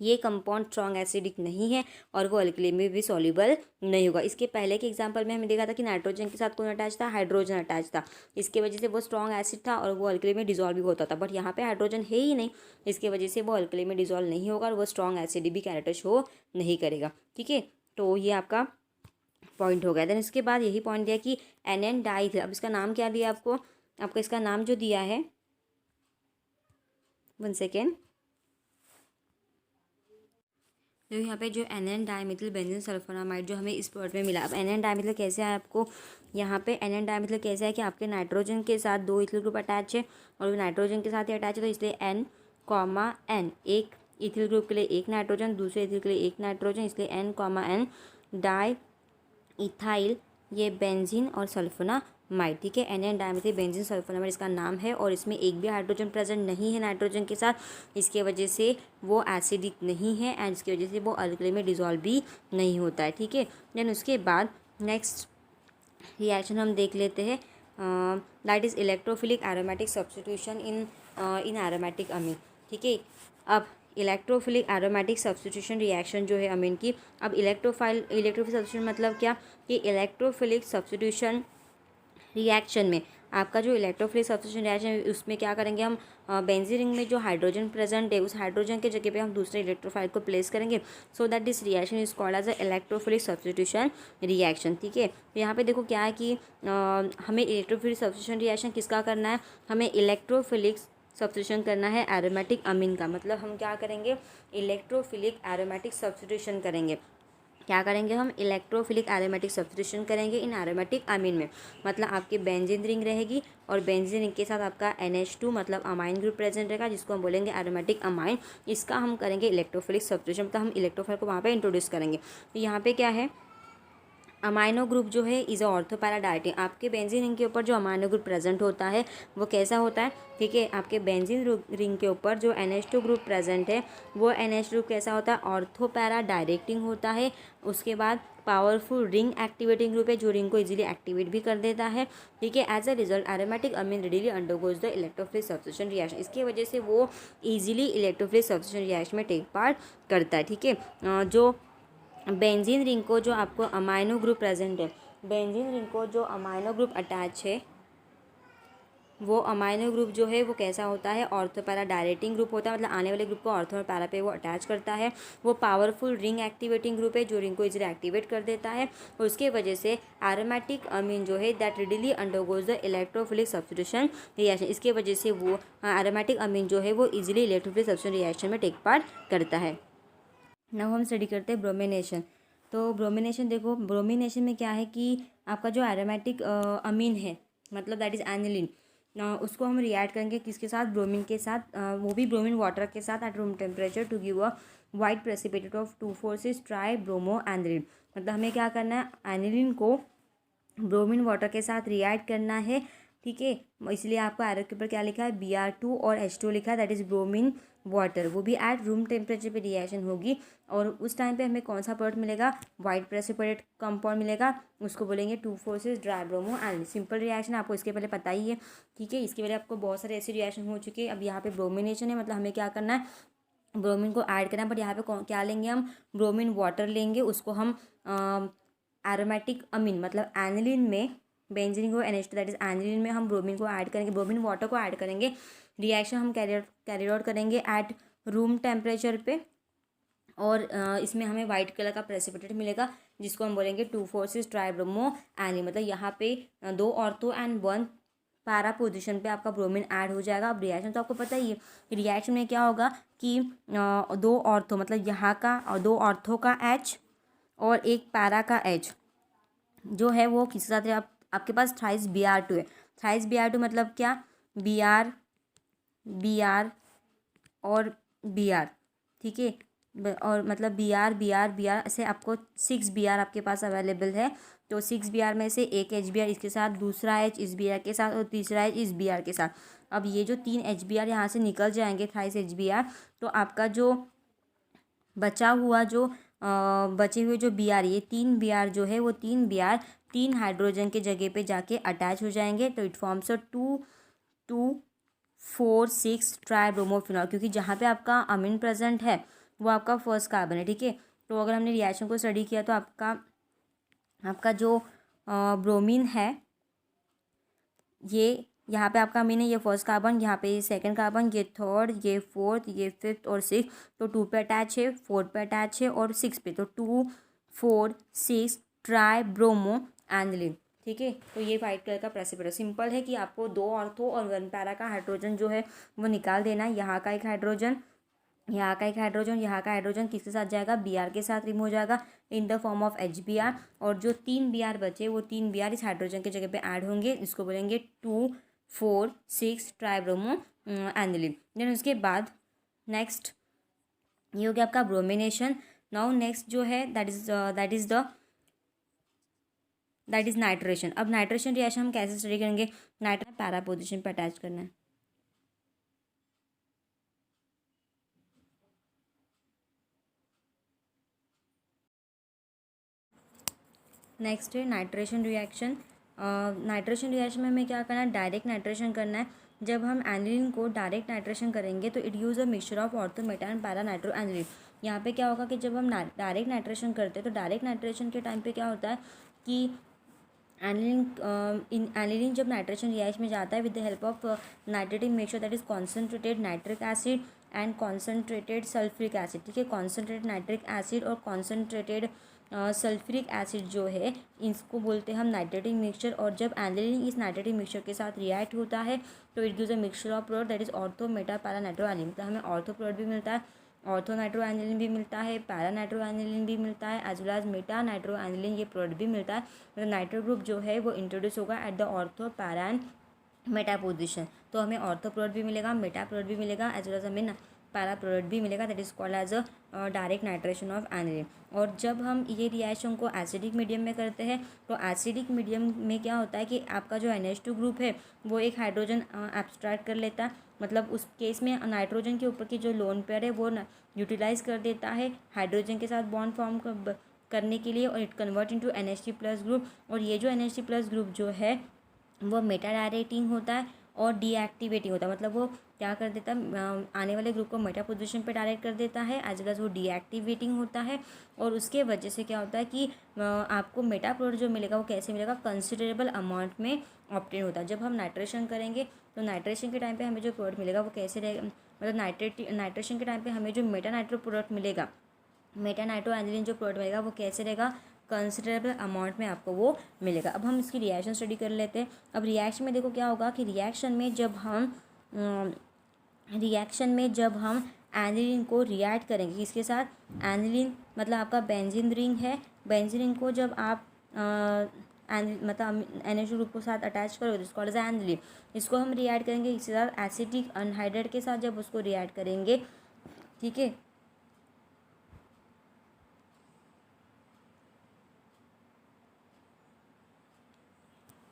ये कंपाउंड स्ट्रॉन्ग एसिडिक नहीं है और वो अल्कली में भी सॉल्युबल नहीं होगा। इसके पहले के एग्जांपल में हमें देखा था कि नाइट्रोजन के साथ कौन अटैच था, हाइड्रोजन अटैच था, इसके वजह से वो स्ट्रॉन्ग एसिड था और वो अल्कली में डिजॉल्व भी होता था। बट यहाँ पे हाइड्रोजन है ही नहीं, इसके वजह से वो अल्कली में डिजॉल्व नहीं होगा और वो स्ट्रॉन्ग एसिड भी कैरेक्टर शो नहीं करेगा। ठीक है, तो ये आपका पॉइंट हो गया। देन इसके बाद यही पॉइंट दिया कि एन डाइथिल, अब इसका नाम क्या दिया आपको इसका नाम जो दिया है, 1 सेकेंड, जो यहाँ पे जो एन डाइमिथिल बेंजीन सल्फोनामाइड जो हमें इस प्रोडक्ट में मिला। अब एन डाइमिथिल कैसे है आपको, यहाँ पे एन डाइमिथिल कैसे है कि आपके नाइट्रोजन के साथ 2 इथिल ग्रुप अटैच है और नाइट्रोजन के साथ ही अटैच है, तो इसलिए N, एक इथिल ग्रुप के लिए एक नाइट्रोजन, दूसरे इथिल के लिए एक नाइट्रोजन, इसलिए N, डाई इथाइल, ये बेंजीन और सल्फोनामाइड, ठीक है। एन डायमेथिल बेंजीन सल्फोनामाइड इसका नाम है, और इसमें एक भी हाइड्रोजन प्रेजेंट नहीं है नाइट्रोजन के साथ, इसके वजह से वो एसिडिक नहीं है एंड इसकी वजह से वो अल्कली में डिजॉल्व भी नहीं होता है, ठीक है। देन उसके बाद नेक्स्ट रिएक्शन हम देख लेते हैं, that is electrophilic aromatic substitution in aromatic amine, ठीक है। अब इलेक्ट्रोफिलिक एरोमेटिक सब्स्टिट्यूशन रिएक्शन जो है अमीन की, अब इलेक्ट्रोफिलिक सब्स्टिट्यूशन मतलब क्या कि इलेक्ट्रोफिलिक सब्स्टिट्यूशन रिएक्शन में आपका जो इलेक्ट्रोफिलिक सब्स्टिट्यूशन रिएक्शन है उसमें क्या करेंगे हम, बेंजीन रिंग में जो हाइड्रोजन प्रेजेंट है उस हाइड्रोजन के जगह पे हम दूसरे इलेक्ट्रोफाइल को प्लेस करेंगे, so that this reaction is called as a electrophilic substitution reaction, ठीक है। तो यहाँ पे देखो क्या है कि हमें इलेक्ट्रोफिलिक सब्स्टिट्यूशन रिएक्शन किसका करना है, हमें इलेक्ट्रोफिलिक सब्स्टिट्यूशन करना है एरोमेटिक अमीन का, मतलब हम क्या करेंगे, इलेक्ट्रोफिलिक एरोमेटिक सब्स्टिट्यूशन करेंगे। क्या करेंगे हम, इलेक्ट्रोफिलिक एरोमेटिक सब्स्टिट्यूशन करेंगे इन एरोमेटिक अमीन में, मतलब आपकी बेंजीन रिंग रहेगी और बेंजीन रिंग के साथ आपका NH2 मतलब अमाइन ग्रुप प्रेजेंट रहेगा, जिसको हम बोलेंगे एरोमेटिक अमाइन। इसका हम करेंगे इलेक्ट्रोफिलिक सब्स्टिट्यूशन, मतलब हम इलेक्ट्रोफाइल को वहाँ पे इंट्रोड्यूस करेंगे। तो यहाँ पे क्या है, अमाइनो ग्रुप जो है इज़ ऑर्थो पैरा डायरेक्टिंग, आपके बेंजीन रिंग के ऊपर जो अमाइनो ग्रुप प्रेजेंट होता है वो कैसा होता है, ठीक है। आपके बेंजीन रिंग के ऊपर जो NH2 ग्रुप प्रेजेंट है वो NH ग्रुप कैसा होता है, ऑर्थो पैरा डायरेक्टिंग होता है। उसके बाद पावरफुल रिंग एक्टिवेटिंग ग्रुप है जो रिंग को इजीली एक्टिवेट भी कर देता है, ठीक है। As a result aromatic amine readily undergoes the electrophilic substitution reaction, इसकी वजह से वो इजीली इलेक्ट्रोफिलिक सब्स्टिट्यूशन रिएक्शन में टेक पार्ट करता है, ठीक है। जो बेंजीन रिंग को जो आपको अमाइनो ग्रुप प्रेजेंट है, बेंजीन रिंग को जो अमाइनो ग्रुप अटैच है वो अमाइनो ग्रुप जो है वो कैसा होता है, ऑर्थो पैरा डायरेक्टिंग ग्रुप होता है, मतलब आने वाले ग्रुप को ऑर्थो और पैरा पे वो अटैच करता है। वो पावरफुल रिंग एक्टिवेटिंग ग्रुप है जो रिंग को इजीली एक्टिवेट कर देता है, और उसके वजह से एरोमेटिक अमीन जो है that readily undergoes the electrophilic substitution reaction, इसके वजह से वो एरोमेटिक अमीन जो है वो इजीली इलेक्ट्रोफिलिक सब्स्टिट्यूशन रिएक्शन में टेक पार्ट करता है। नाउ हम स्टडी करते हैं ब्रोमिनेशन। तो ब्रोमिनेशन देखो, ब्रोमिनेशन में क्या है कि आपका जो एरोमेटिक अमीन है मतलब दैट इज़ एनिलीन, उसको हम रिएक्ट करेंगे किसके साथ, ब्रोमीन के साथ, वो भी ब्रोमीन वाटर के साथ at room temperature to give a white precipitate of 2,4,6 tri bromo aniline. मतलब हमें क्या करना है, एनिलीन को ब्रोमीन वाटर के साथ रिएक्ट करना है, ठीक है। इसलिए आपको एरो के ऊपर क्या लिखा है, Br2 और H2 लिखा है, दैट इज़ ब्रोमीन वाटर, वो भी एट रूम टेम्परेचर पे रिएक्शन होगी, और उस टाइम पे हमें कौन सा प्रोडक्ट मिलेगा, वाइट प्रेसिपिटेट कंपाउंड मिलेगा, उसको बोलेंगे 2,4,6 dry bromo aniline. Simple reaction आपको इसके पहले पता ही है, ठीक है। इसके पहले आपको बहुत सारे ऐसे रिएक्शन हो चुके हैं। अब यहाँ पे ब्रोमिनेशन है, मतलब हमें क्या करना है, ब्रोमीन को ऐड करना है, बट यहाँ पे क्या लेंगे हम, ब्रोमीन वाटर लेंगे, उसको हम एरोमेटिक अमीन मतलब एनिलीन में, बेंजीन को NH2 दैट इज एनिलीन में हम ब्रोमीन को ऐड करेंगे, ब्रोमीन वाटर को ऐड करेंगे, रिएक्शन हम कैरी आउट करेंगे एट रूम टेम्परेचर पे, और इसमें हमें वाइट कलर का प्रेसिपिटेट मिलेगा जिसको हम बोलेंगे 2,4,6 ट्राई ब्रोमो एनिलीन। मतलब यहाँ पे 2 ऑर्थो एंड 1 पैरा पोजीशन पे आपका ब्रोमीन ऐड हो जाएगा। अब रिएक्शन तो आपको पता ही है, रिएक्शन में क्या होगा कि 2 ऑर्थो मतलब यहाँ का और 2 ऑर्थो का H और एक पैरा का H जो है वो किसके साथ है, आपके पास थ्राइस Br2 है। थ्राइस Br2 मतलब क्या, Br Br और Br, ठीक है। और मतलब Br Br Br से आपको 6 Br आपके पास अवेलेबल है, तो 6 Br में से एक HBr इसके साथ, दूसरा H इस Br के साथ और तीसरा H इस Br के साथ। अब ये जो 3 HBr यहाँ से निकल जाएंगे थ्राइस HBr, तो आपका जो बचा हुआ जो बचे हुए जो Br, ये 3 Br जो है वो 3 Br 3 हाइड्रोजन के जगह पे जाके अटैच हो जाएंगे, तो it forms a 2,2,4,6 try bromophenol, क्योंकि जहाँ पे आपका अमीन प्रेजेंट है वो आपका फर्स्ट कार्बन है, ठीक है। तो अगर हमने रिएक्शन को स्टडी किया तो आपका जो ब्रोमीन है ये यहाँ पे आपका अमीन है, ये फर्स्ट कार्बन, यहाँ पे ये सेकंड कार्बन, ये थर्ड, ये फोर्थ, ये फिफ्थ और 6, तो 2 पे अटैच है, 4 पे अटैच है और 6 पे, तो 2,4,6 ट्राई ब्रोमो एनिलीन, ठीक है। तो ये वाइट कलर का प्रेसिपिटेट सिंपल है कि आपको 2 ऑर्थो और 1 पैरा का हाइड्रोजन जो है वो निकाल देना है। यहाँ का एक हाइड्रोजन, यहाँ का एक हाइड्रोजन, यहाँ का हाइड्रोजन किसके साथ जाएगा, Br के साथ रिमूव हो जाएगा in the form of HBr, और जो 3 Br बचे वो 3 Br इस हाइड्रोजन के जगह पे ऐड होंगे, इसको बोलेंगे 2,4,6 ट्राइब्रोमो एनिलीन। देन उसके बाद नेक्स्ट ये हो गया आपका ब्रोमिनेशन। नाउ नेक्स्ट जो है that is the that is nitration. अब नाइट्रेशन रिएक्शन हम कैसे स्टडी करेंगे? नाइट्रेशन पैरा पोजीशन पर अटैच करना है। नेक्स्ट है नाइट्रेशन रिएक्शन। नाइट्रेशन रिएक्शन में हमें क्या करना है? डायरेक्ट नाइट्रेशन करना है। जब हम एनिलीन को डायरेक्ट नाइट्रेशन करेंगे तो it use a mixture of ortho Meta and para nitro aniline. यहाँ पे क्या होगा कि जब हम डायरेक्ट नाइट्रेशन करते हैं तो डायरेक्ट नाइट्रेशन के टाइम पे क्या होता है कि एनिलीन जब नाइट्रेशन रिएक्शन में जाता है with the help of nitrating mixture that is concentrated nitric acid and concentrated sulphuric acid. ठीक है, कॉन्सेंट्रेटेड नाइट्रिक एसिड और कॉन्सेंट्रेटेड सल्फ्रिक एसिड जो है इसको बोलते हैं हम नाइट्रेटिक मिक्सचर। और जब एनिलीन इस नाइट्रेटिक मिक्सचर के साथ रिएक्ट होता है तो it gives a mixture of product that is ortho Meta para nitro aniline. मतलब हमें ऑर्थो प्रोडक्ट भी मिलता है, ऑर्थो नाइट्रो एनिलीन भी मिलता है, पैरा नाइट्रो एनिलीन भी मिलता है, as well as meta nitro aniline ये प्रोडक्ट भी मिलता है। मतलब नाइट्रो ग्रुप जो है वो इंट्रोड्यूस होगा at the ortho para and Meta position. तो हमें ऑर्थो प्रोडक्ट भी मिलेगा, मेटा प्रोडक्ट भी मिलेगा, एज वेल एज हमें पैरा प्रोडक्ट भी मिलेगा। That is called as a direct nitration of aniline. और जब हम ये रिएक्शन को एसिडिक मीडियम में करते हैं तो एसिडिक मीडियम में क्या होता है कि आपका जो NH2 ग्रुप है वो एक हाइड्रोजन एब्स्ट्रैक्ट कर लेता है। मतलब उस केस में नाइट्रोजन के ऊपर की जो लोन पेयर है वो यूटिलाइज कर देता है हाइड्रोजन के साथ बॉन्ड फॉर्म करने के लिए, और it convert into NH3 plus group. और ये जो NH3 प्लस ग्रुप जो है वो मेटा डायरेक्टिंग होता है और डीएक्टिवेटिंग होता है। मतलब वो क्या कर देता है, आने वाले ग्रुप को मेटा पोजीशन पे डायरेक्ट कर देता है, एज वेल एज वो डीएक्टिवेटिंग होता है। और उसके वजह से क्या होता है कि आपको मेटा प्रोडक्ट जो मिलेगा वो कैसे मिलेगा? कंसिडरेबल अमाउंट में ऑब्टेन होता है। जब हम नाइट्रेशन करेंगे तो नाइट्रेशन के टाइम पे हमें जो प्रोडक्ट मिलेगा वो कैसे रहेगा? मतलब नाइट्रेशन के टाइम पे हमें जो मेटा नाइट्रो प्रोडक्ट मिलेगा, मेटा नाइट्रो एनिलीन जो प्रोडक्ट मिलेगा वो कैसे रहेगा? कंसिडरेबल अमाउंट में आपको वो मिलेगा। अब हम इसकी रिएक्शन स्टडी कर लेते हैं। अब रिएक्शन में देखो क्या होगा कि रिएक्शन में जब हम एनिलीन को रिएक्ट करेंगे किसके साथ? एनिलीन मतलब आपका बेंजीन रिंग है, बेंजीन रिंग को जब आप मतलब NH2 ग्रुप के साथ अटैच करोगे तो इसको एनिलीन, इसको हम रिएक्ट करेंगे इसके साथ एसिटिक अनहाइड्रेट के साथ। जब उसको रिएक्ट करेंगे, ठीक है,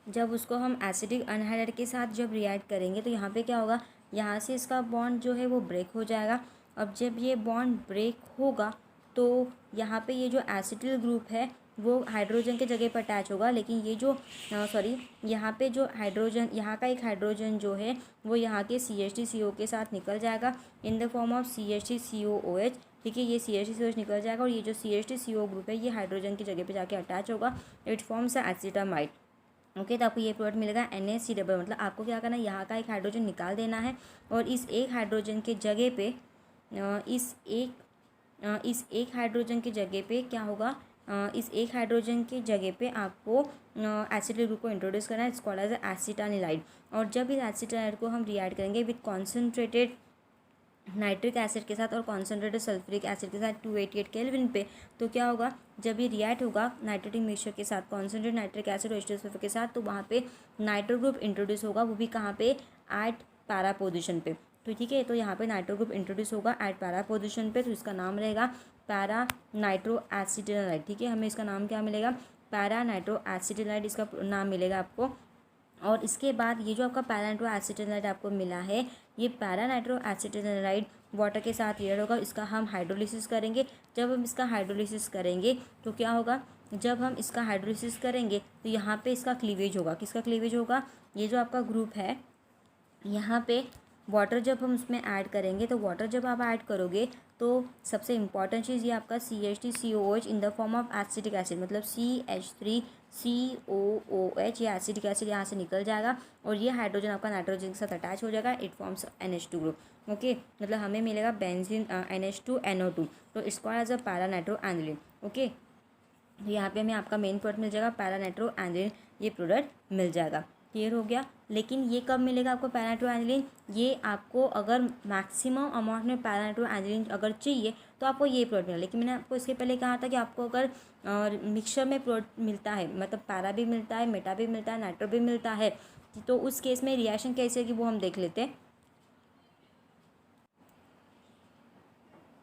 जब उसको हम एसिडिक अनहाइड्रेट के साथ जब रिएक्ट करेंगे तो यहाँ पे क्या होगा, यहाँ से इसका बॉन्ड जो है वो ब्रेक हो जाएगा। अब जब ये बॉन्ड ब्रेक होगा तो यहाँ पे ये जो एसिटिल ग्रुप है वो हाइड्रोजन के जगह पर अटैच होगा, लेकिन ये जो यहाँ पे जो हाइड्रोजन, यहाँ का एक हाइड्रोजन जो है वो यहाँ के CH3CO के साथ निकल जाएगा in the form of CH3COOH। ठीक है, ये CH3COH निकल जाएगा और ये जो CH3CO ग्रुप है ये हाइड्रोजन की जगह पे जाके अटैच होगा। It forms acetamide. ओके, तो आपको ये प्रोडक्ट मिलेगा NaCO। मतलब आपको क्या करना है, यहाँ का एक हाइड्रोजन निकाल देना है और इस एक हाइड्रोजन के जगह पे इस एक हाइड्रोजन के जगह पे क्या होगा, इस एक हाइड्रोजन के जगह पे आपको एसिटिल ग्रुप को इंट्रोड्यूस करना है। It's called as acetanilide. और जब इस एसिटानिलाइड को हम रिएक्ट करेंगे विद कॉन्सेंट्रेटेड नाइट्रिक एसिड के साथ और कॉन्सेंट्रेटेड सल्फ्रिक एसिड के साथ 288 केल्विन पे, तो क्या होगा, जब ये रिएक्ट होगा नाइट्रेटिक मिक्सचर के साथ कॉन्सेंट्रेटेड नाइट्रिक एसिड और H2SO4 के साथ, तो वहाँ पे नाइट्रो ग्रुप इंट्रोड्यूस होगा, वो भी कहाँ पे? एट पैरा पोजिशन पे। तो ठीक है, तो यहाँ पे नाइट्रो ग्रुप इंट्रोड्यूस होगा एट पैरा पोजिशन पे, तो इसका नाम रहेगा पैरा नाइट्रो एसिटिलाइड। ठीक है, हमें इसका नाम क्या मिलेगा? पैरा नाइट्रो एसिटिलाइड इसका नाम मिलेगा आपको। और इसके बाद ये जो आपका पैरा नाइट्रो एसिटिलाइड आपको मिला है, ये पैरा नाइट्रो एसिटिलाइड वाटर के साथ रिएक्ट होगा। इसका हम हाइड्रोलिसिस करेंगे। जब हम इसका हाइड्रोलिसिस करेंगे तो क्या होगा, जब हम इसका हाइड्रोलिसिस करेंगे तो यहाँ पे इसका क्लीवेज होगा। किसका क्लीवेज होगा? ये जो आपका ग्रुप है यहाँ पे वाटर जब हम उसमें ऐड करेंगे, तो वाटर जब आप ऐड करोगे तो सबसे इम्पॉर्टेंट चीज़ ये आपका CH3COOH in the form of acetic acid, मतलब CH3COOH, ये एसिटिक एसिड यहाँ से निकल जाएगा और ये हाइड्रोजन आपका नाइट्रोजन के साथ अटैच हो जाएगा। It forms NH2 group. Okay, मतलब हमें मिलेगा बेंजीन NH2NO2। तो इसको as a para nitro aniline. Okay, यहाँ पे हमें आपका मेन प्रोडक्ट मिल जाएगा पैरा नाइट्रो एनिलीन, ये प्रोडक्ट मिल जाएगा। क्लियर हो गया? लेकिन ये कब मिलेगा आपको पैरा नाइट्रो एनिलीन? ये आपको अगर मैक्सिमम अमाउंट में पैरा नाइट्रो एनिलीन अगर चाहिए तो आपको ये प्रोडक्ट मिलेगा। लेकिन मैंने आपको इसके पहले कहा था कि आपको अगर मिक्सचर में प्रोडक्ट मिलता है, मतलब पैरा भी मिलता है, मेटा भी मिलता है, नाइट्रो भी मिलता है, तो उस केस में रिएक्शन कैसे होगी वो हम देख लेते हैं।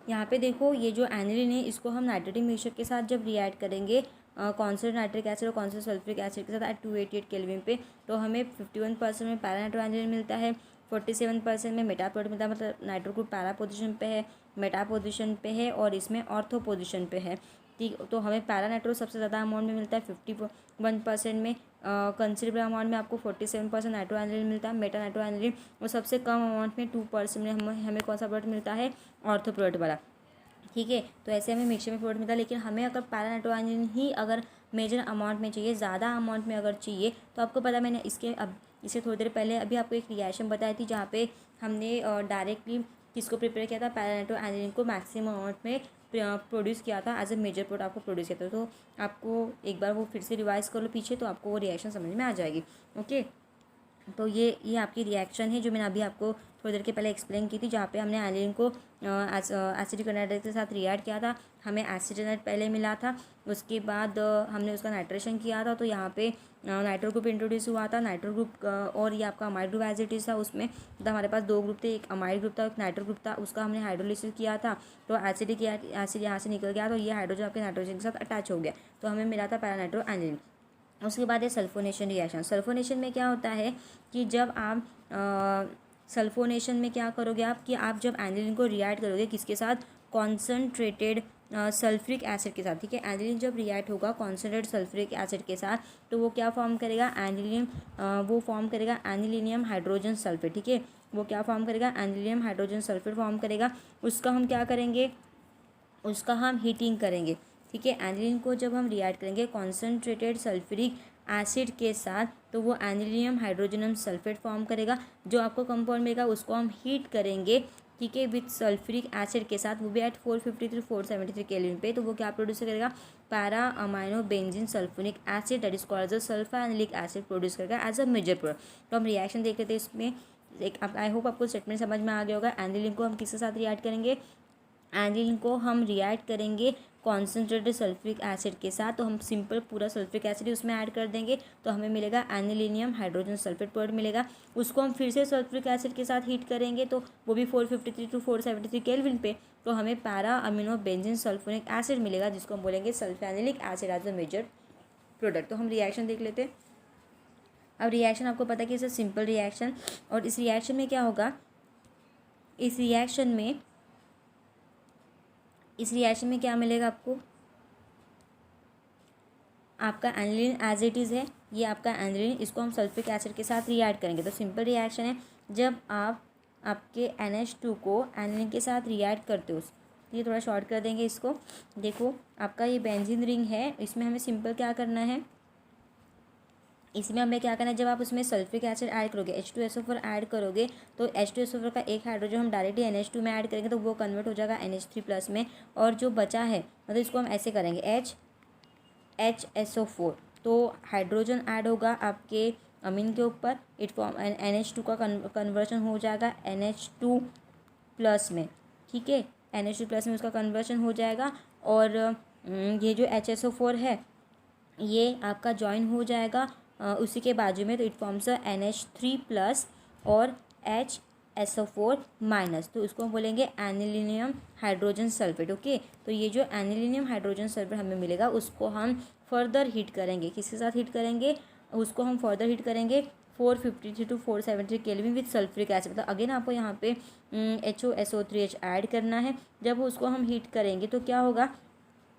यहाँ पे देखो, ये जो एनिलीन है इसको हम नाइट्रेटिक मिक्सचर के साथ जब रिएक्ट करेंगे कॉन्सेंट्रेट नाइट्रिक एसिड और कॉन्सेंट्रेट सल्फ्यूरिक एसिड के साथ एट 288 केल्विन पे, तो हमें 51% में पैरा नाइट्रोएनिलीन मिलता है, 47% में मेटा प्रोडक्ट मिलता है, मतलब नाइट्रो ग्रुप पैरा पोजीशन पे है, मेटा पोजीशन पे है और इसमें ऑर्थो पोजीशन पे है। ठीक, तो हमें पैरा नाइट्रो सबसे ज़्यादा अमाउंट में मिलता है 51% में, कंसिडरेबल अमाउंट में आपको 47% नाइट्रोएनिलीन मिलता है मेटा नाइट्रोएनिलीन, और सबसे कम अमाउंट में 2% में हमें कौन सा प्रोडक्ट मिलता है, ऑर्थो प्रोडक्ट वाला। ठीक है, तो ऐसे हमें मिक्सचर में प्रोडक्ट मिलता है। लेकिन हमें अगर पैरा नाइट्रोएनिलीन ही अगर मेजर अमाउंट में चाहिए, ज़्यादा अमाउंट में अगर चाहिए, तो आपको पता मैंने इससे थोड़ी देर पहले अभी आपको एक रिएक्शन बताई थी जहाँ पे हमने डायरेक्टली किसको प्रिपेयर किया था, पैरा नाइट्रोएनिलीन को मैक्सिमम अमाउंट में प्रोड्यूस किया था, एज ए मेजर प्रोडक्ट आपको प्रोड्यूस किया था। तो आपको एक बार वो फिर से रिवाइज कर लो पीछे, तो आपको वो रिएक्शन समझ में आ जाएगी। ओके, तो ये आपकी रिएक्शन है जो मैंने अभी आपको थोड़ी देर के पहले एक्सप्लेन की थी, जहाँ पे हमने एनिलीन को एसिडिक नाइट्रेट के साथ रिएक्ट किया था। हमें एसिडोनाइट पहले मिला था, उसके बाद हमने उसका नाइट्रेशन किया था, तो यहाँ पे नाइट्रो ग्रुप इंट्रोड्यूस हुआ था। नाइट्रो ग्रुप और ये आपका amide group as it is था। उसमें तो हमारे पास दो ग्रुप थे, एक अमाइड ग्रुप था, एक नाइट्रो ग्रुप था, उसका हमने हाइड्रोलिसिस किया था, तो एसिड यहाँ से निकल गया, तो ये हाइड्रोजन आपके नाइट्रोजन के साथ अटैच हो गया, तो हमें मिला था पैरा नाइट्रो एनिलीन। उसके बाद है सल्फोनेशन रिएक्शन। सल्फोनेशन में क्या होता है कि जब आप सल्फोनेशन में क्या करोगे आप, कि आप जब एनिलीन को रिएक्ट करोगे किसके साथ, कॉन्सनट्रेटेड सल्फ्यूरिक एसिड के साथ। ठीक है, एनिलीन जब रिएक्ट होगा कॉन्सनट्रेटेड सल्फ्यूरिक एसिड के साथ, तो वो क्या फॉर्म करेगा, वो फॉर्म करेगा एनिलीनियम हाइड्रोजन सल्फेट। ठीक है, वो क्या फॉर्म करेगा, एनिलीनियम हाइड्रोजन सल्फेट फॉर्म करेगा। उसका हम क्या करेंगे, उसका हम हीटिंग करेंगे। ठीक है, एनिलीन को जब हम रिएक्ट करेंगे कॉन्सनट्रेटेड सल्फ्यूरिक एसिड के साथ, तो वो एनिलीनियम हाइड्रोजनम सल्फेट फॉर्म करेगा। जो आपको कंपाउंड मिलेगा उसको हम हीट करेंगे, ठीक है, विथ सल्फ्यूरिक एसिड के साथ, वो भी एट 473 केल्विन पे, तो वो क्या प्रोड्यूस करेगा, para amino benzene sulphonic acid, that is called as sulphanilic acid produce करेगा एज अ मेजर प्रोडक्ट। तो हम रिएक्शन देख लेते हैं इसमें। एक आई होप आपको स्टेटमेंट समझ में आ गया होगा। एनिलीन को हम किसके साथ रिएक्ट करेंगे, एनिलीन को हम रिएक्ट करेंगे कॉन्सनट्रेटेड सल्फ्यूरिक एसिड के साथ, तो हम सिंपल पूरा सल्फ्यूरिक एसिड उसमें ऐड कर देंगे, तो हमें मिलेगा एनिलीनियम हाइड्रोजन सल्फेट प्रोडक्ट मिलेगा। उसको हम फिर से सल्फ्यूरिक एसिड के साथ हीट करेंगे, तो वो भी 453 to 473 केल्विन पे, तो हमें para amino benzene sulphonic acid मिलेगा, जिसको हम बोलेंगे sulphanilic acid as a major product. तो हम रिएक्शन देख लेते हैं। अब रिएक्शन आपको पता है कि इट्स सिंपल रिएक्शन, और इस रिएक्शन में क्या होगा, इस रिएक्शन में क्या मिलेगा आपको, आपका एनिलीन एज इट इज़ है, ये आपका एनिलीन, इसको हम सल्फ्यूरिक एसिड के साथ रिएक्ट करेंगे। तो सिंपल रिएक्शन है, जब आप आपके NH2 को एनिलीन के साथ रिएक्ट करते हो, ये थोड़ा शॉर्ट कर देंगे इसको। देखो आपका ये बेंजीन रिंग है, इसमें हमें सिंपल क्या करना है, इसमें हमें क्या करना है, जब आप उसमें सल्फ्यूरिक एसिड ऐड करोगे, H2SO4 ऐड करोगे, तो H2SO4 का एक हाइड्रोजन हम डायरेक्टली NH2 में ऐड करेंगे, तो वो कन्वर्ट हो जाएगा NH3+ में, और जो बचा है मतलब इसको हम ऐसे करेंगे HSO4, तो हाइड्रोजन ऐड होगा आपके अमीन के ऊपर, इट फॉर्म NH2 का कन्वर्जन हो जाएगा NH2+ में। ठीक है, NH2+ में उसका कन्वर्जन हो जाएगा, और ये जो HSO4 है ये आपका जॉइन हो जाएगा उसी के बाजू में, तो इट फॉर्म्स NH3+ और HSO4-, तो उसको हम बोलेंगे एनिलीनियम हाइड्रोजन सल्फेट। ओके, तो ये जो एनिलीनियम हाइड्रोजन सल्फेट हमें मिलेगा उसको हम फर्दर हीट करेंगे, किसके साथ हीट करेंगे, उसको हम फर्दर हीट करेंगे 453 to 473 kelvin with sulphuric acid. मतलब अगेन आपको यहाँ पे HOSO3H ऐड करना है। जब उसको हम हीट करेंगे तो क्या होगा,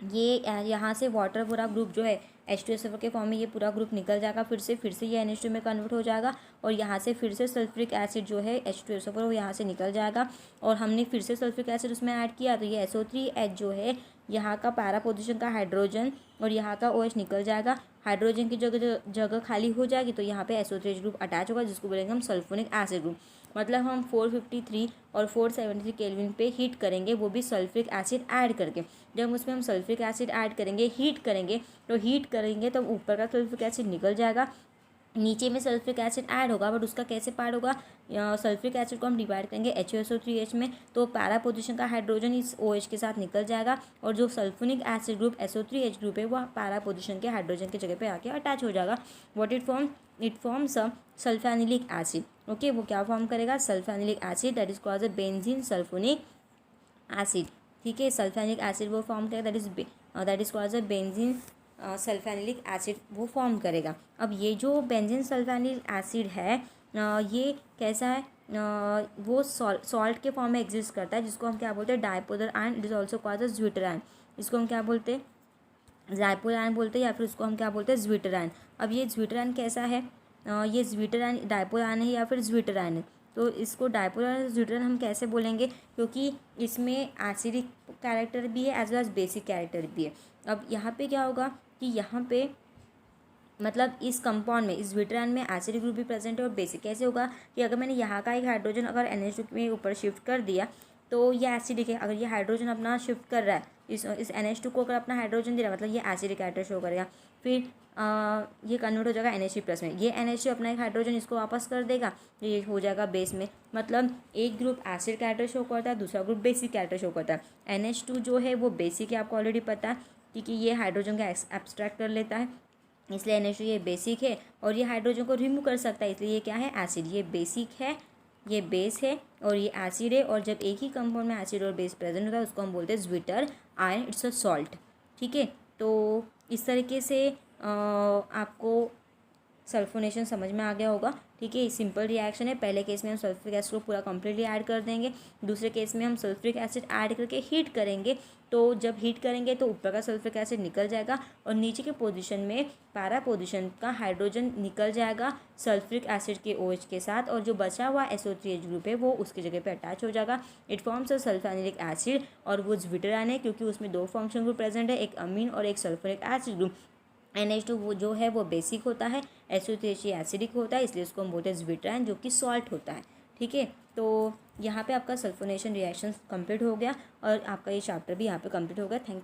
ये यहाँ से वाटर पूरा ग्रुप जो है H2SO4 के फॉर्म में, ये पूरा ग्रुप निकल जाएगा, फिर से ये NH2 में कन्वर्ट हो जाएगा, और यहाँ से फिर से सल्फ्यूरिक एसिड जो है H2SO4 वो यहाँ से निकल जाएगा, और हमने फिर से सल्फ्यूरिक एसिड उसमें ऐड किया, तो ये SO3H जो है यहाँ का पैरा पोजीशन का हाइड्रोजन और यहाँ का OH निकल जाएगा, हाइड्रोजन की जगह खाली हो जाएगी, तो यहाँ पे SO3H ग्रुप अटैच होगा, जिसको बोलेंगे हम सल्फोनिक एसिड ग्रुप। मतलब हम 453 और 473 केल्विन पे हीट करेंगे, वो भी सल्फ्यूरिक एसिड ऐड करके। जब उसमें हम सल्फ्यूरिक एसिड ऐड करेंगे, हीट करेंगे, तो हीट करेंगे तब ऊपर का सल्फ्यूरिक एसिड निकल जाएगा, नीचे में सल्फ्यूरिक एसिड ऐड होगा, बट उसका कैसे पार्ट होगा, सल्फ्यूरिक एसिड को हम डिवाइड करेंगे HOSO3H में, तो पैरा पोजीशन का हाइड्रोजन इस OH के साथ निकल जाएगा, और जो sulphonic acid group SO3H group है वह पैरा पोजीशन के हाइड्रोजन की जगह पे आके अटैच हो जाएगा। What it forms a sulphanilic acid. Okay, वो क्या फॉर्म करेगा, sulphanilic acid, that is called a benzene sulphonic acid. ठीक है, सल्फेनिक एसिड वो फॉर्म करेगा, that is called a benzene sulphanilic acid वो फॉर्म करेगा। अब ये जो बेंजीन सल्फेनिल एसिड है ये कैसा है, वो सॉल्ट के फॉर्म में एग्जिस्ट करता है, जिसको हम क्या बोलते हैं, dipolar ion. It is also called as zwitter ion. इसको हम क्या बोलते हैं, डाइपोलर आयन बोलते हैं, या फिर उसको हम क्या बोलते हैं, ज्विटर आयन। अब ये ज्विटर आयन कैसा है, ये ज्विटर आयन डाइपोलर आयन है या फिर ज्विटर आयन है। तो इसको डाइपोलर ज्विटर आयन हम कैसे बोलेंगे, क्योंकि इसमें एसिडिक कैरेक्टर भी है as well as basic character भी है। अब यहाँ पे क्या होगा कि यहाँ पे मतलब इस कंपाउंड में, इस ज्विटर में एसिडिक ग्रुप भी प्रेजेंट है और बेसिक। कैसे होगा कि अगर मैंने यहाँ का एक हाइड्रोजन अगर NH2 में ऊपर शिफ्ट कर दिया तो ये एसिडिक है। अगर ये हाइड्रोजन अपना शिफ्ट कर रहा है, इस NH2 को अगर अपना हाइड्रोजन दे रहा है, मतलब ये एसिडिक कैरेक्टर शो करेगा। फिर ये कन्वर्ट हो जाएगा NH3+ में। ये NH3 अपना एक हाइड्रोजन इसको वापस कर देगा, ये हो जाएगा बेस में। मतलब एक ग्रुप एसिड कैरेक्टर शो करता है, दूसरा ग्रुप बेसिक कैरेक्टर शो करता है। NH2 जो है वो बेसिक है, आपको ऑलरेडी पता है, क्योंकि ये हाइड्रोजन का एब्स्ट्रैक्ट कर लेता है, इसलिए NH2 ये बेसिक है। और ये हाइड्रोजन को रिमूव कर सकता है, इसलिए ये क्या है, एसिड। ये बेसिक है, ये बेस है और ये एसिड है। और जब एक ही कंपाउंड में एसिड और बेस प्रेजेंट होता है उसको हम बोलते हैं zwitter ion. It's a salt. ठीक है, तो इस तरीके से आपको सल्फोनेशन समझ में आ गया होगा। ठीक है, सिंपल रिएक्शन है। पहले केस में हम सल्फ्यूरिक एसिड को पूरा कम्प्लीटली ऐड कर देंगे, दूसरे केस में हम सल्फ्यूरिक एसिड ऐड करके हीट करेंगे। तो जब हीट करेंगे तो ऊपर का सल्फ्यूरिक एसिड निकल जाएगा और नीचे के पोजीशन में पैरा पोजीशन का हाइड्रोजन निकल जाएगा सल्फ्यूरिक एसिड के OH के साथ, और जो बचा हुआ SO3H ग्रुप है वो उसकी जगह पे अटैच हो जाएगा। It forms a sulphanilic acid, और वो ज्विटर आयन है क्योंकि उसमें दो फंक्शन ग्रुप प्रेजेंट है, एक अमीन और एक सल्फ्यूरिक एसिड ग्रुप। NH2 वो जो है वो बेसिक होता है, SO3H एसिडिक होता है, इसलिए उसको हम बोलते हैं ज्विटर आयन, जो कि सॉल्ट होता है। ठीक है, तो यहाँ पे आपका सल्फोनेशन रिएक्शन कंप्लीट हो गया और आपका ये चैप्टर भी यहाँ पे कंप्लीट हो गया। Thank you.